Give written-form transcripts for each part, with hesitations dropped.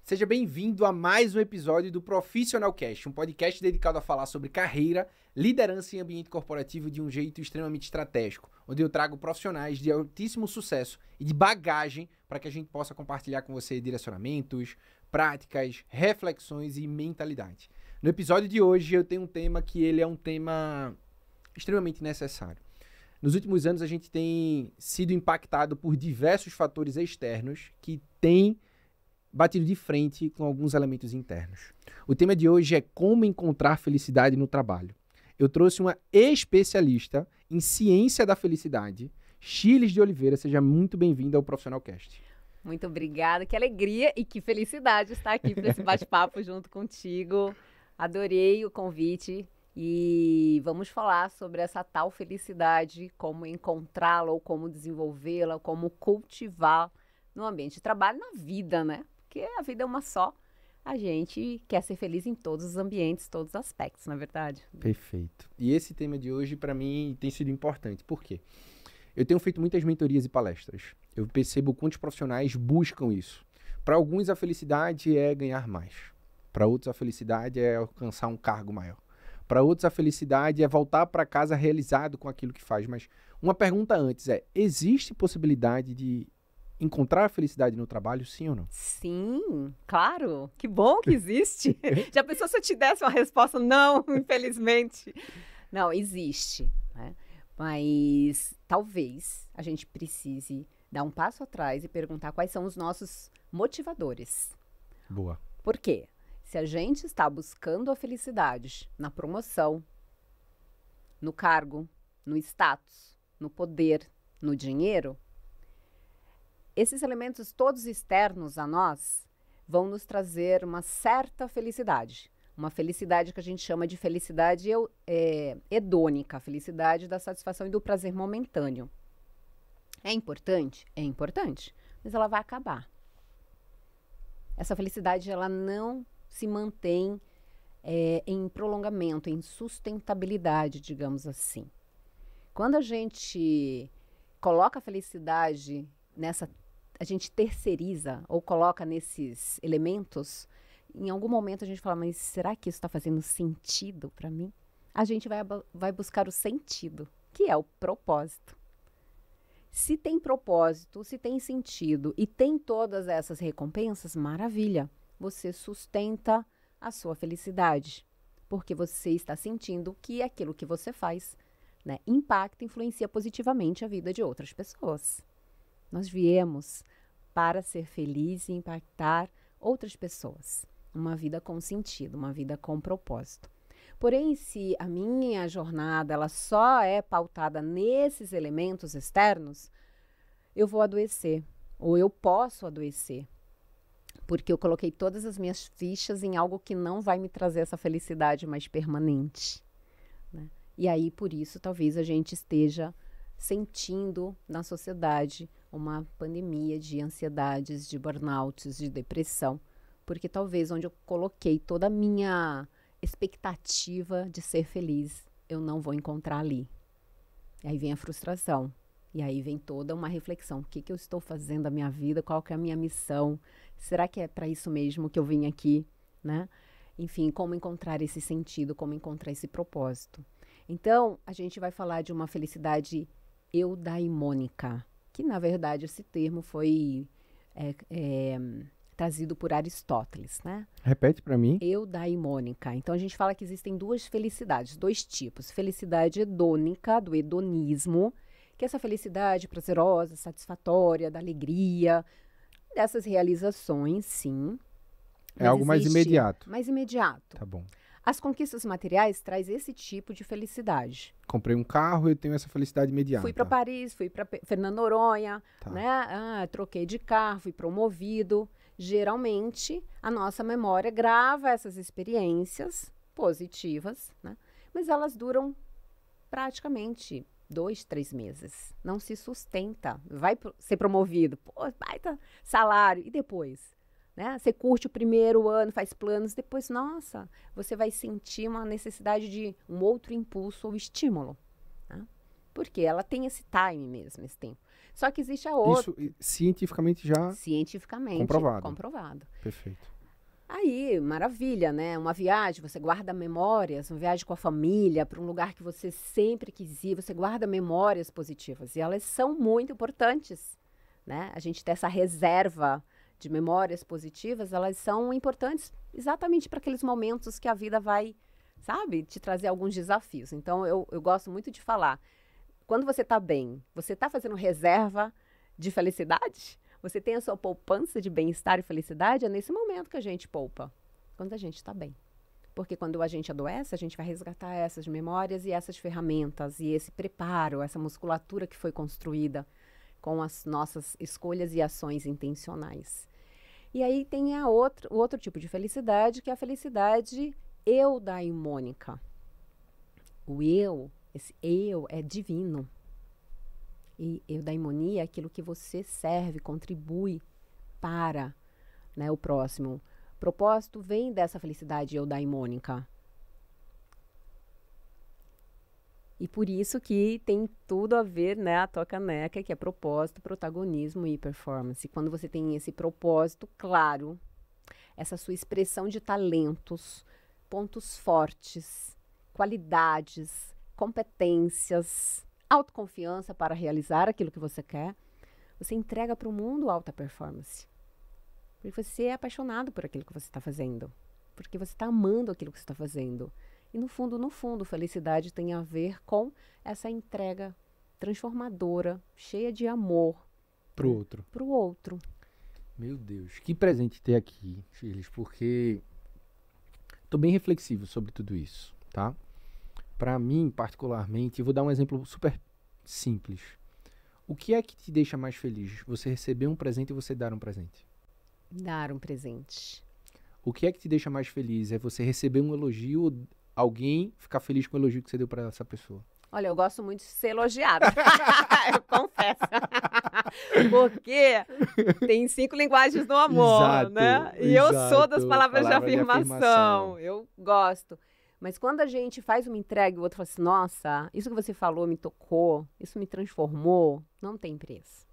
Seja bem-vindo a mais um episódio do Profissional Cast, um podcast dedicado a falar sobre carreira, liderança e ambiente corporativo de um jeito extremamente estratégico, onde eu trago profissionais de altíssimo sucesso e de bagagem para que a gente possa compartilhar com você direcionamentos, práticas, reflexões e mentalidade. No episódio de hoje eu tenho um tema que ele é um tema extremamente necessário. Nos últimos anos a gente tem sido impactado por diversos fatores externos que têm batido de frente com alguns elementos internos. O tema de hoje é como encontrar felicidade no trabalho. Eu trouxe uma especialista em ciência da felicidade, Chiles de Oliveira. Seja muito bem-vinda ao Profissional Cast. Muito obrigada, que alegria e que felicidade estar aqui para esse bate-papo junto contigo. Adorei o convite e vamos falar sobre essa tal felicidade, como encontrá-la ou como desenvolvê-la, como cultivar no ambiente de trabalho, na vida, né? Porque a vida é uma só. A gente quer ser feliz em todos os ambientes, todos os aspectos, não é verdade? Perfeito. E esse tema de hoje, para mim, tem sido importante. Por quê? Eu tenho feito muitas mentorias e palestras. Eu percebo quantos profissionais buscam isso. Para alguns, a felicidade é ganhar mais. Para outros, a felicidade é alcançar um cargo maior. Para outros, a felicidade é voltar para casa realizado com aquilo que faz. Mas uma pergunta antes é, existe possibilidade de encontrar a felicidade no trabalho, sim ou não? Sim, claro. Que bom que existe. Já pensou se eu te desse uma resposta? Não, infelizmente. Não, existe, né? Mas talvez a gente precise dar um passo atrás e perguntar quais são os nossos motivadores. Boa. Por quê? Se a gente está buscando a felicidade na promoção, no cargo, no status, no poder, no dinheiro, esses elementos todos externos a nós vão nos trazer uma certa felicidade. Uma felicidade que a gente chama de felicidade hedônica, a felicidade da satisfação e do prazer momentâneo. É importante? É importante, mas ela vai acabar. Essa felicidade ela não se mantém em prolongamento, em sustentabilidade, digamos assim. Quando a gente coloca a felicidade a gente terceiriza ou coloca nesses elementos, em algum momento a gente fala, mas será que isso está fazendo sentido para mim? A gente vai buscar o sentido, que é o propósito. Se tem propósito, se tem sentido e tem todas essas recompensas, maravilha. Você sustenta a sua felicidade, porque você está sentindo que aquilo que você faz, né, impacta, influencia positivamente a vida de outras pessoas. Nós viemos para ser feliz e impactar outras pessoas. Uma vida com sentido, uma vida com propósito. Porém, se a minha jornada ela só é pautada nesses elementos externos, eu vou adoecer, ou eu posso adoecer, porque eu coloquei todas as minhas fichas em algo que não vai me trazer essa felicidade mais permanente, né? E aí, por isso, talvez a gente esteja sentindo na sociedade uma pandemia de ansiedades, de burnouts, de depressão, porque talvez onde eu coloquei toda a minha expectativa de ser feliz, eu não vou encontrar ali. E aí vem a frustração, e aí vem toda uma reflexão, o que eu estou fazendo da minha vida, qual que é a minha missão, será que é para isso mesmo que eu vim aqui, né? Enfim, como encontrar esse sentido, como encontrar esse propósito. Então, a gente vai falar de uma felicidade eudaimônica, que na verdade esse termo foi trazido por Aristóteles, né? Repete para mim. Eudaimônica. Então a gente fala que existem duas felicidades, dois tipos. Felicidade hedônica, do hedonismo, que é essa felicidade prazerosa, satisfatória, da alegria, dessas realizações, sim. É algo mais imediato. Mais imediato. Tá bom. As conquistas materiais trazem esse tipo de felicidade. Comprei um carro, eu tenho essa felicidade imediata. Fui para Paris, fui para Fernando Noronha, tá, né? Troquei de carro, fui promovido. Geralmente, a nossa memória grava essas experiências positivas, né? Mas elas duram praticamente 2, 3 meses. Não se sustenta. Vai ser promovido, pô, baita salário. E depois? Né? Você curte o primeiro ano, faz planos, depois, nossa, você vai sentir uma necessidade de um outro impulso ou estímulo. Né? Porque ela tem esse time mesmo, esse tempo. Só que existe a outra. Isso cientificamente já Cientificamente comprovado. Perfeito. Aí, maravilha, né? Uma viagem, você guarda memórias, uma viagem com a família, para um lugar que você sempre quis ir, você guarda memórias positivas. E elas são muito importantes, né? A gente ter essa reserva de memórias positivas, elas são importantes exatamente para aqueles momentos que a vida vai, sabe, te trazer alguns desafios. Então, eu gosto muito de falar, quando você está bem, você está fazendo reserva de felicidade? Você tem a sua poupança de bem-estar e felicidade? É nesse momento que a gente poupa, quando a gente está bem. Porque quando a gente adoece, a gente vai resgatar essas memórias e essas ferramentas, e esse preparo, essa musculatura que foi construída com as nossas escolhas e ações intencionais. E aí tem o outro tipo de felicidade, que é a felicidade eudaimônica. O eu, esse eu é divino. E eudaimonia é aquilo que você serve, contribui para, né, o próximo. O propósito vem dessa felicidade eudaimônica. E por isso que tem tudo a ver, né, a tua caneca, que é propósito, protagonismo e performance. Quando você tem esse propósito claro, essa sua expressão de talentos, pontos fortes, qualidades, competências, autoconfiança para realizar aquilo que você quer, você entrega para o mundo alta performance. Porque você é apaixonado por aquilo que você está fazendo. Porque você está amando aquilo que você está fazendo. E no fundo, felicidade tem a ver com essa entrega transformadora, cheia de amor. Pro outro. Pro outro. Meu Deus, que presente ter aqui, Shirley, porque tô bem reflexivo sobre tudo isso, tá? Para mim, particularmente, eu vou dar um exemplo super simples. O que é que te deixa mais feliz? Você receber um presente e você dar um presente? Dar um presente. O que é que te deixa mais feliz? É você receber um elogio ou alguém ficar feliz com o elogio que você deu para essa pessoa? Olha, eu gosto muito de ser elogiada. Eu confesso. Porque tem 5 linguagens do amor, Exato, né? E eu sou das palavras de palavra de afirmação. afirmação. Eu gosto. Mas quando a gente faz uma entrega e o outro fala assim, nossa, isso que você falou me tocou, isso me transformou, não tem preço.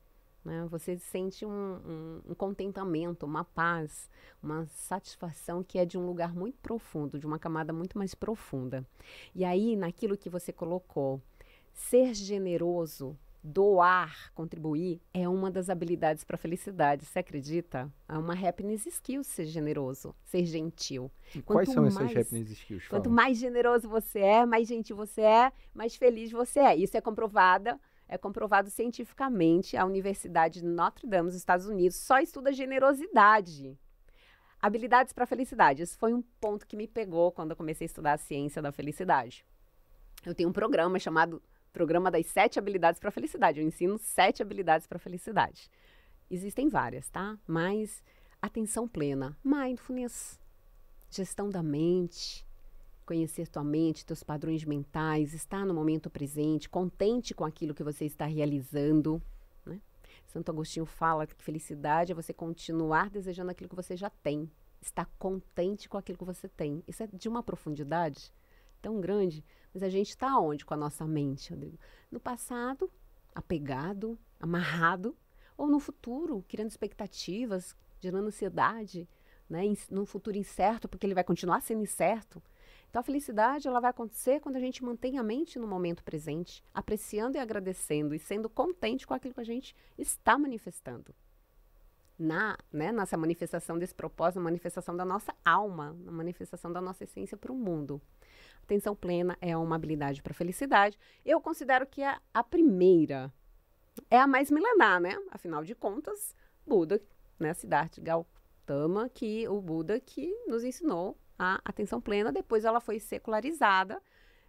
Né? Você sente um contentamento, uma paz, uma satisfação que é de um lugar muito profundo, de uma camada muito mais profunda. E aí, naquilo que você colocou, ser generoso, doar, contribuir, é uma das habilidades para a felicidade. Você acredita? É uma happiness skill ser generoso, ser gentil. Quais são essas happiness skills? Quanto mais generoso você é, mais gentil você é, mais feliz você é. Isso é comprovado cientificamente. A Universidade de Notre Dame, nos Estados Unidos, só estuda generosidade. Habilidades para a felicidade. Esse foi um ponto que me pegou quando eu comecei a estudar a ciência da felicidade. Eu tenho um programa chamado Programa das 7 Habilidades para a Felicidade. Eu ensino 7 habilidades para a felicidade. Existem várias, tá? Mas atenção plena, mindfulness, gestão da mente, conhecer tua mente, teus padrões mentais, estar no momento presente, contente com aquilo que você está realizando. Né? Santo Agostinho fala que felicidade é você continuar desejando aquilo que você já tem, estar contente com aquilo que você tem. Isso é de uma profundidade tão grande, mas a gente está onde com a nossa mente, Rodrigo? No passado, apegado, amarrado, ou no futuro, criando expectativas, gerando ansiedade, né? Num futuro incerto, porque ele vai continuar sendo incerto. Então, a felicidade ela vai acontecer quando a gente mantém a mente no momento presente, apreciando e agradecendo e sendo contente com aquilo que a gente está manifestando. Nessa manifestação desse propósito, na manifestação da nossa alma, na manifestação da nossa essência para o mundo. Atenção plena é uma habilidade para a felicidade. Eu considero que a primeira é a mais milenar, né? Afinal de contas, Buda, né? Siddhartha Gautama, que o Buda que nos ensinou a atenção plena. Depois ela foi secularizada,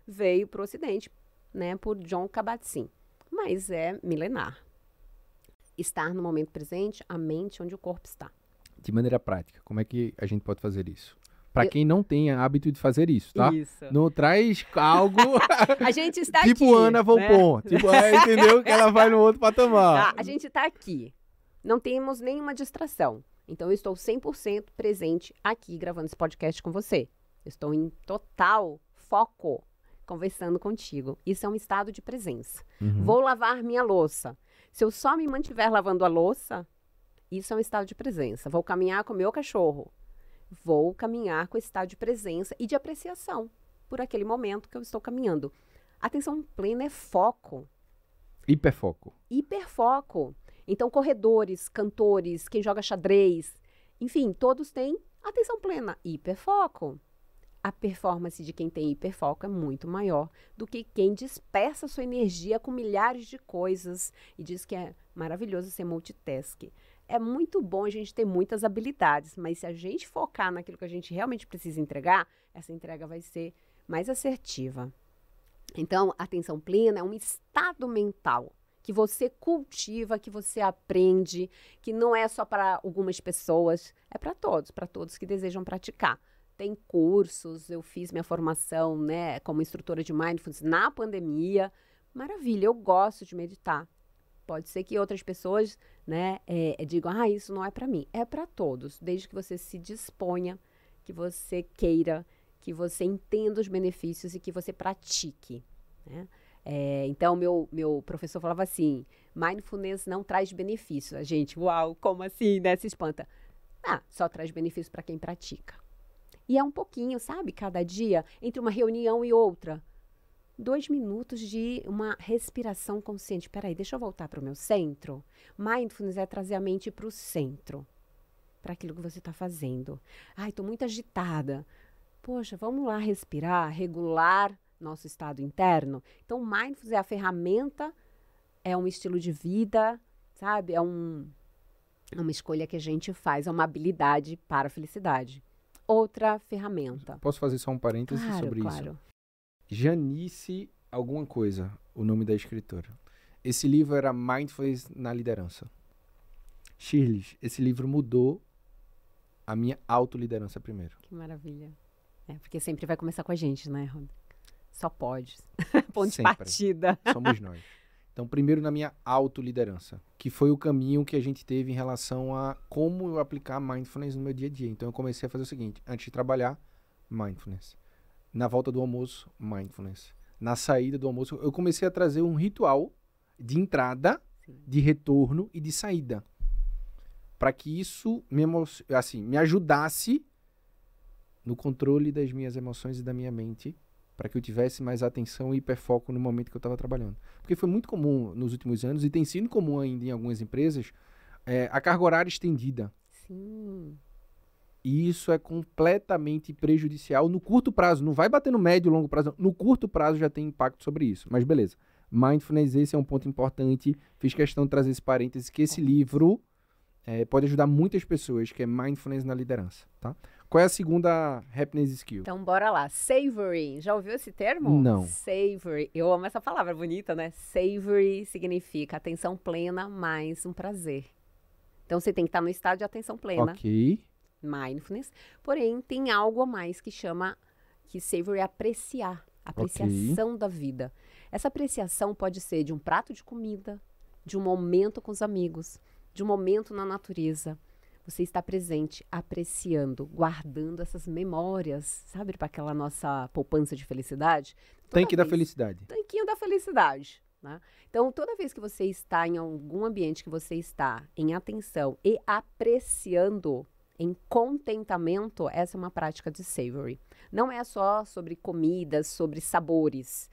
veio para o Ocidente, né? Por John Kabat-Zinn. Mas é milenar. Estar no momento presente, a mente onde o corpo está. De maneira prática, como é que a gente pode fazer isso? Para quem não tem hábito de fazer isso, tá? Isso. Não traz algo... A gente está tipo aqui. Ana Volpon. Né? Tipo, entendeu? Que ela vai no outro patamar. A gente está aqui. Não temos nenhuma distração. Então, eu estou 100% presente aqui, gravando esse podcast com você. Eu estou em total foco conversando contigo. Isso é um estado de presença. Uhum. Vou lavar minha louça. Se eu só me mantiver lavando a louça, isso é um estado de presença. Vou caminhar com o meu cachorro. Vou caminhar com esse estado de presença e de apreciação por aquele momento que eu estou caminhando. Atenção plena é foco. Hiperfoco. Hiperfoco. Então, corredores, cantores, quem joga xadrez, enfim, todos têm atenção plena, hiperfoco. A performance de quem tem hiperfoco é muito maior do que quem dispersa sua energia com milhares de coisas e diz que é maravilhoso ser multitask. É muito bom a gente ter muitas habilidades, mas se a gente focar naquilo que a gente realmente precisa entregar, essa entrega vai ser mais assertiva. Então, atenção plena é um estado mental que você cultiva, que você aprende, que não é só para algumas pessoas, é para todos que desejam praticar. Tem cursos, eu fiz minha formação, né, como instrutora de Mindfulness na pandemia. Maravilha, eu gosto de meditar. Pode ser que outras pessoas, né, digam, isso não é para mim. É para todos, desde que você se disponha, que você queira, que você entenda os benefícios e que você pratique, né? Então, meu professor falava assim, mindfulness não traz benefício. A gente, uau, como assim, né? Se espanta. Só traz benefício para quem pratica. E é um pouquinho, sabe? Cada dia, entre uma reunião e outra. 2 minutos de uma respiração consciente. Peraí, deixa eu voltar para o meu centro. Mindfulness é trazer a mente para o centro. Para aquilo que você está fazendo. Estou muito agitada. Poxa, vamos lá respirar, regular nosso estado interno. Então, Mindfulness é a ferramenta, é um estilo de vida, sabe? É uma escolha que a gente faz, é uma habilidade para a felicidade. Outra ferramenta. Posso fazer só um parêntese sobre isso? Janice alguma coisa, o nome da escritora. Esse livro era Mindfulness na Liderança. Shirley, esse livro mudou a minha autoliderança primeiro. Que maravilha. Porque sempre vai começar com a gente, né, Rod? Só pode. Ponto de partida. Somos nós. Então, primeiro na minha autoliderança, que foi o caminho que a gente teve em relação a como eu aplicar mindfulness no meu dia a dia. Então, eu comecei a fazer o seguinte, antes de trabalhar, mindfulness. Na volta do almoço, mindfulness. Na saída do almoço, eu comecei a trazer um ritual de entrada, de retorno e de saída. Para que isso me ajudasse no controle das minhas emoções e da minha mente, para que eu tivesse mais atenção e hiperfoco no momento que eu estava trabalhando. Porque foi muito comum nos últimos anos, e tem sido comum ainda em algumas empresas, a carga horária estendida. Sim. E isso é completamente prejudicial no curto prazo. Não vai bater no médio e longo prazo. No curto prazo já tem impacto sobre isso. Mas beleza. Mindfulness, esse é um ponto importante. Fiz questão de trazer esse parêntese, que esse livro pode ajudar muitas pessoas, que é Mindfulness na Liderança, tá? Qual é a segunda happiness skill? Então, bora lá. Savory. Já ouviu esse termo? Não. Savory. Eu amo essa palavra bonita, né? Savory significa atenção plena mais um prazer. Então, você tem que estar no estado de atenção plena. Ok. Mindfulness. Porém, tem algo a mais que Savory é apreciar. Apreciação da vida. Essa apreciação pode ser de um prato de comida, de um momento com os amigos, de um momento na natureza. Você está presente, apreciando, guardando essas memórias, sabe, para aquela nossa poupança de felicidade? Tanque da felicidade. Tanquinho da felicidade, né? Então, toda vez que você está em algum ambiente que você está em atenção e apreciando, em contentamento, essa é uma prática de Savory. Não é só sobre comidas, sobre sabores,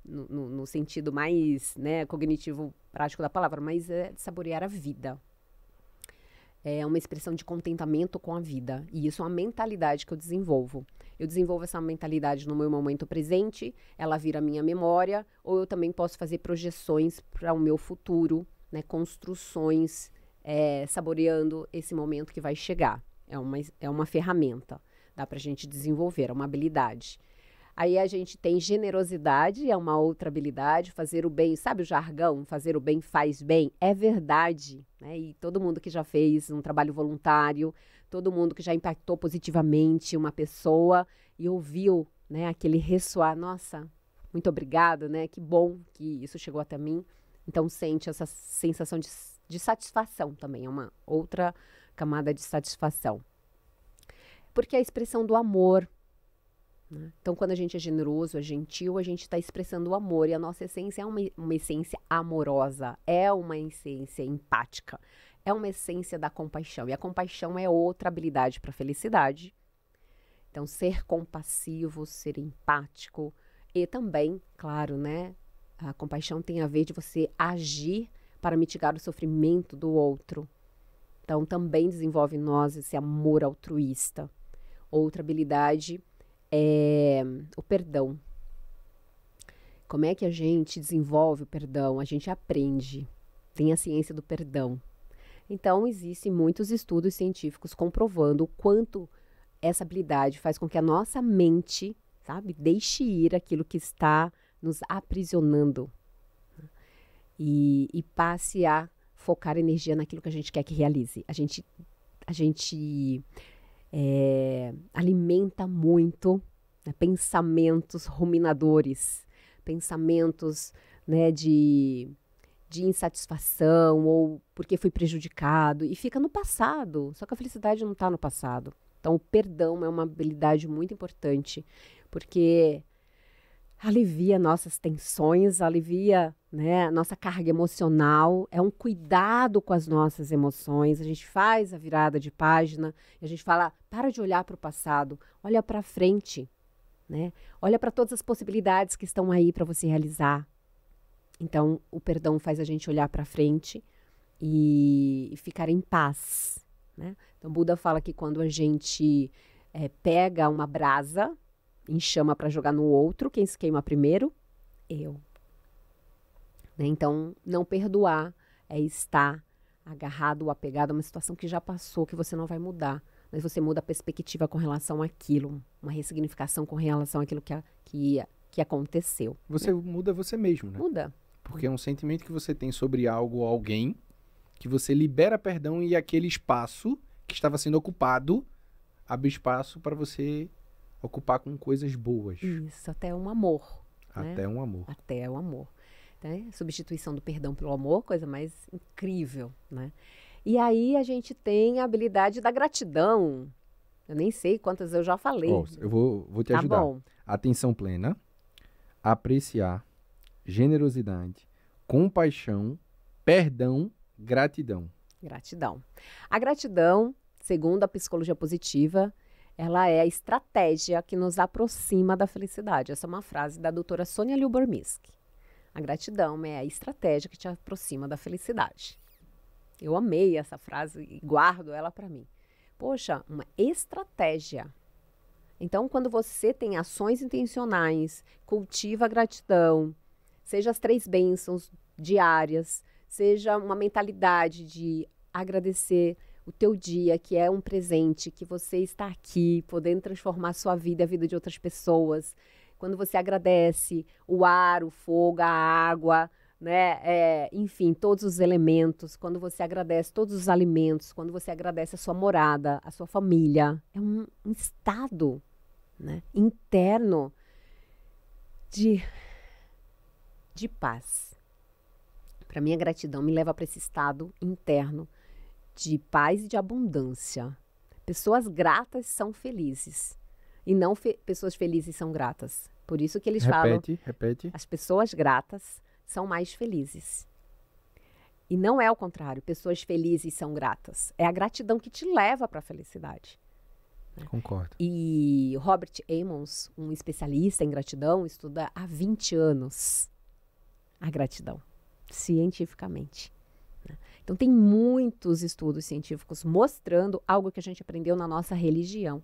no sentido mais, né, cognitivo prático da palavra, mas é de saborear a vida. É uma expressão de contentamento com a vida. E isso é uma mentalidade que eu desenvolvo. Eu desenvolvo essa mentalidade no meu momento presente, ela vira minha memória, ou eu também posso fazer projeções para o meu futuro, né, construções, saboreando esse momento que vai chegar. É uma ferramenta, dá para a gente desenvolver, é uma habilidade. Aí a gente tem generosidade, é uma outra habilidade, fazer o bem, sabe o jargão? Fazer o bem faz bem, é verdade, né? E todo mundo que já fez um trabalho voluntário, todo mundo que já impactou positivamente uma pessoa e ouviu, né, aquele ressoar, nossa, muito obrigada, né? Que bom que isso chegou até mim. Então sente essa sensação de satisfação também, é uma outra camada de satisfação. Porque é a expressão do amor, né? Então, quando a gente é generoso, é gentil, a gente está expressando o amor. E a nossa essência é uma essência amorosa, é uma essência empática, é uma essência da compaixão. E a compaixão é outra habilidade para a felicidade. Então, ser compassivo, ser empático e também, claro, né? A compaixão tem a ver de você agir para mitigar o sofrimento do outro. Então, também desenvolve em nós esse amor altruísta. Outra habilidade é o perdão. Como é que a gente desenvolve o perdão? A gente aprende, tem a ciência do perdão. Então, existem muitos estudos científicos comprovando o quanto essa habilidade faz com que a nossa mente, sabe, deixe ir aquilo que está nos aprisionando e passe a focar energia naquilo que a gente quer que realize. A gente alimenta muito, né, pensamentos ruminadores, pensamentos, né, de insatisfação ou porque fui prejudicado e fica no passado. Só que a felicidade não está no passado. Então, o perdão é uma habilidade muito importante, porque alivia nossas tensões, alivia, né, nossa carga emocional, é um cuidado com as nossas emoções. A gente faz a virada de página e a gente fala, para de olhar para o passado, olha para frente, né? Olha para todas as possibilidades que estão aí para você realizar. Então, o perdão faz a gente olhar para frente e ficar em paz, né? Então, Buda fala que quando a gente pega uma brasa em chama para jogar no outro, quem se queima primeiro? Eu. Né? Então, não perdoar é estar agarrado ou apegado a uma situação que já passou, que você não vai mudar. Mas você muda a perspectiva com relação àquilo, uma ressignificação com relação àquilo que aconteceu. Você muda você mesmo, né? Muda. Porque é um sentimento que você tem sobre algo ou alguém, que você libera perdão e aquele espaço que estava sendo ocupado abre espaço para você ocupar com coisas boas. Isso, até um amor. Até um amor. Até o amor. Né? Substituição do perdão pelo amor, coisa mais incrível, né? E aí a gente tem a habilidade da gratidão. Eu nem sei quantas eu já falei. Eu vou te ajudar. Tá bom. Atenção plena, apreciar, generosidade, compaixão, perdão, gratidão. Gratidão. A gratidão, segundo a psicologia positiva, ela é a estratégia que nos aproxima da felicidade. Essa é uma frase da doutora Sonja Lyubomirsky. A gratidão é a estratégia que te aproxima da felicidade. Eu amei essa frase e guardo ela para mim. Poxa, uma estratégia. Então, quando você tem ações intencionais, cultiva a gratidão, seja as 3 bênçãos diárias, seja uma mentalidade de agradecer o teu dia, que é um presente, que você está aqui, podendo transformar a sua vida e a vida de outras pessoas. Quando você agradece o ar, o fogo, a água, né? Enfim, todos os elementos, quando você agradece todos os alimentos, quando você agradece a sua morada, a sua família, é um estado, né, interno de paz. Para mim, a gratidão me leva para esse estado interno de paz e de abundância. Pessoas gratas são felizes e não pessoas felizes são gratas. Por isso que eles falam, repete. As pessoas gratas são mais felizes. E não é o contrário, pessoas felizes são gratas. É a gratidão que te leva para a felicidade. Concordo. E Robert Emmons, um especialista em gratidão, estuda há 20 anos a gratidão, cientificamente. Então, tem muitos estudos científicos mostrando algo que a gente aprendeu na nossa religião,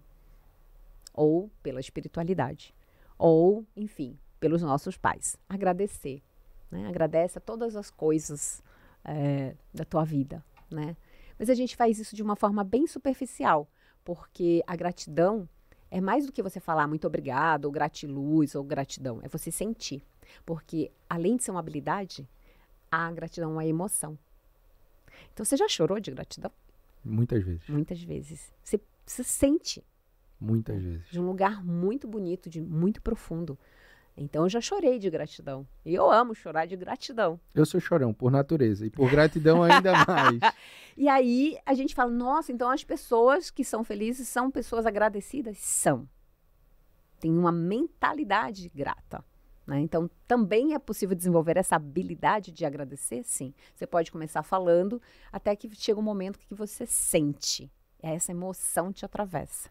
ou pela espiritualidade, ou, enfim, pelos nossos pais. Agradecer, né? Agradece a todas as coisas da tua vida, né? Mas a gente faz isso de uma forma bem superficial, porque a gratidão é mais do que você falar muito obrigado, ou gratiluz, ou gratidão. É você sentir. Porque, além de ser uma habilidade, a gratidão é uma emoção. Então, você já chorou de gratidão? Muitas vezes. Muitas vezes. Você sente. Muitas vezes. De um lugar muito bonito, muito profundo. Então, eu já chorei de gratidão. E eu amo chorar de gratidão. Eu sou chorão, por natureza. E por gratidão ainda mais. E aí, a gente fala, nossa, então as pessoas que são felizes são pessoas agradecidas? São. tem uma mentalidade grata. Né? Então, também é possível desenvolver essa habilidade de agradecer? Sim. Você pode começar falando até que chega um momento que você sente. Essa emoção te atravessa.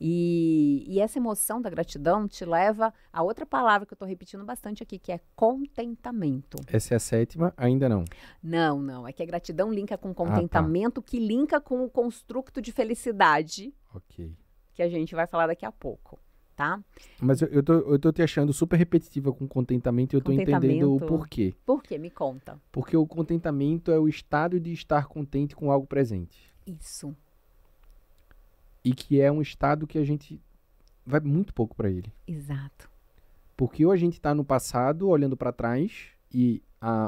E essa emoção da gratidão te leva a outra palavra que eu estou repetindo bastante aqui, que é contentamento. Essa é a 7ª? Ainda não. Não. É que a gratidão linka com contentamento, que linka com o construto de felicidade. Ok. Que a gente vai falar daqui a pouco, tá? Mas eu tô te achando super repetitiva com contentamento e eu tô entendendo o porquê. Por quê? Me conta. Porque o contentamento é o estado de estar contente com algo presente. Isso. E que é um estado que a gente vai muito pouco para ele. Exato. Porque ou a gente está no passado, olhando para trás, e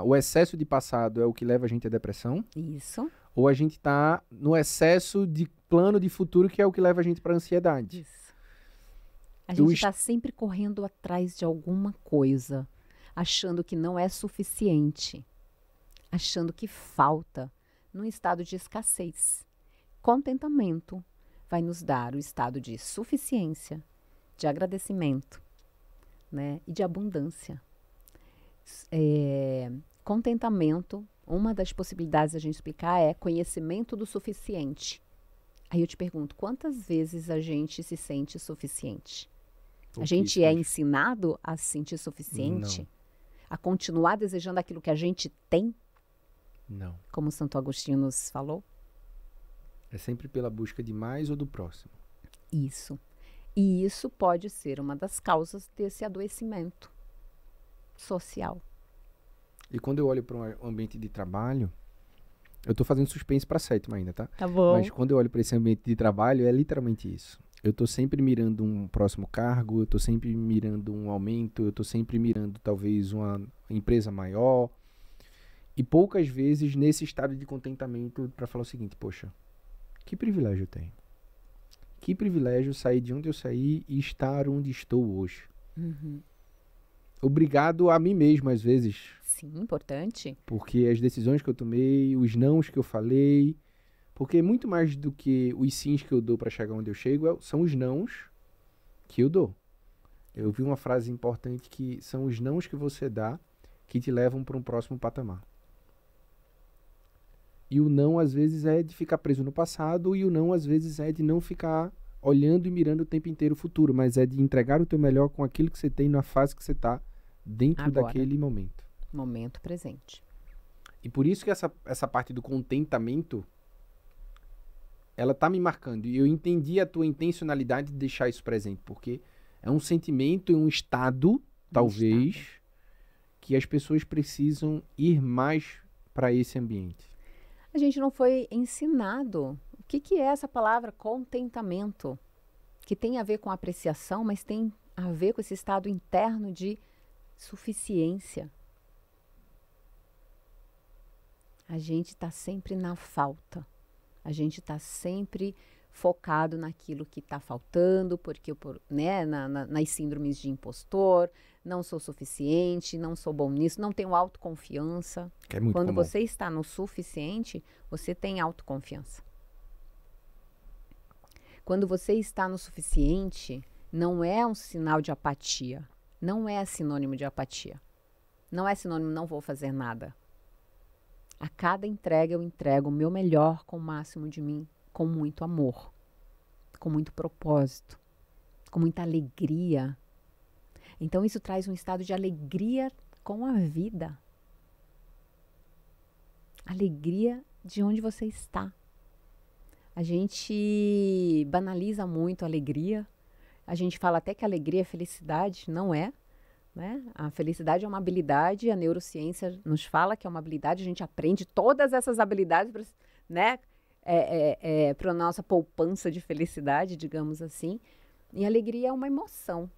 o excesso de passado é o que leva a gente à depressão. Isso. Ou a gente está no excesso de plano de futuro, que é o que leva a gente para a ansiedade. Isso. A gente está sempre correndo atrás de alguma coisa, achando que não é suficiente, achando que falta, num estado de escassez. Contentamento vai nos dar o estado de suficiência, de agradecimento, né? E de abundância. Contentamento, uma das possibilidades da gente explicar é conhecimento do suficiente. Aí eu te pergunto, quantas vezes a gente se sente suficiente? A gente é ensinado a se sentir suficiente? Não. A continuar desejando aquilo que a gente tem? Não. Como Santo Agostinho nos falou? É sempre pela busca de mais ou do próximo. Isso. E isso pode ser uma das causas desse adoecimento social. E quando eu olho para um ambiente de trabalho, eu estou fazendo suspense para a 7ª ainda, tá? Tá bom. Mas quando eu olho para esse ambiente de trabalho, é literalmente isso. Eu estou sempre mirando um próximo cargo, eu estou sempre mirando um aumento, eu estou sempre mirando talvez uma empresa maior. E poucas vezes nesse estado de contentamento para falar o seguinte, poxa, que privilégio eu tenho. Que privilégio sair de onde eu saí e estar onde estou hoje. Uhum. Obrigado a mim mesmo, às vezes. Sim, importante. Porque as decisões que eu tomei, os nãos que eu falei, porque muito mais do que os sims que eu dou para chegar onde eu chego, são os nãos que eu dou. Eu vi uma frase importante que são os nãos que você dá que te levam para um próximo patamar. E o não, às vezes, é de ficar preso no passado, e o não, às vezes, é de não ficar olhando e mirando o tempo inteiro o futuro, mas é de entregar o teu melhor com aquilo que você tem na fase que você está dentro Agora. daquele momento. Momento presente. E por isso que essa parte do contentamento, ela tá me marcando. E eu entendi a tua intencionalidade de deixar isso presente, porque é um sentimento e um estado, talvez, que as pessoas precisam ir mais para esse ambiente. A gente não foi ensinado o que é essa palavra contentamento, que tem a ver com apreciação, mas tem a ver com esse estado interno de suficiência. A gente está sempre na falta. A gente está sempre focado naquilo que está faltando, porque né, nas síndromes de impostor, não sou suficiente, não sou bom nisso, não tenho autoconfiança. Que é muito Quando comum. você está no suficiente, você tem autoconfiança. Quando você está no suficiente, não é um sinal de apatia. Não é sinônimo de apatia. Não é sinônimo não vou fazer nada. A cada entrega eu entrego o meu melhor com o máximo de mim, com muito amor, com muito propósito, com muita alegria. Então isso traz um estado de alegria com a vida. Alegria de onde você está. A gente banaliza muito a alegria. A gente fala até que a alegria é felicidade. Não é. Né? A felicidade é uma habilidade, a neurociência nos fala que é uma habilidade, a gente aprende todas essas habilidades, né? Para a nossa poupança de felicidade, digamos assim. E a alegria é uma emoção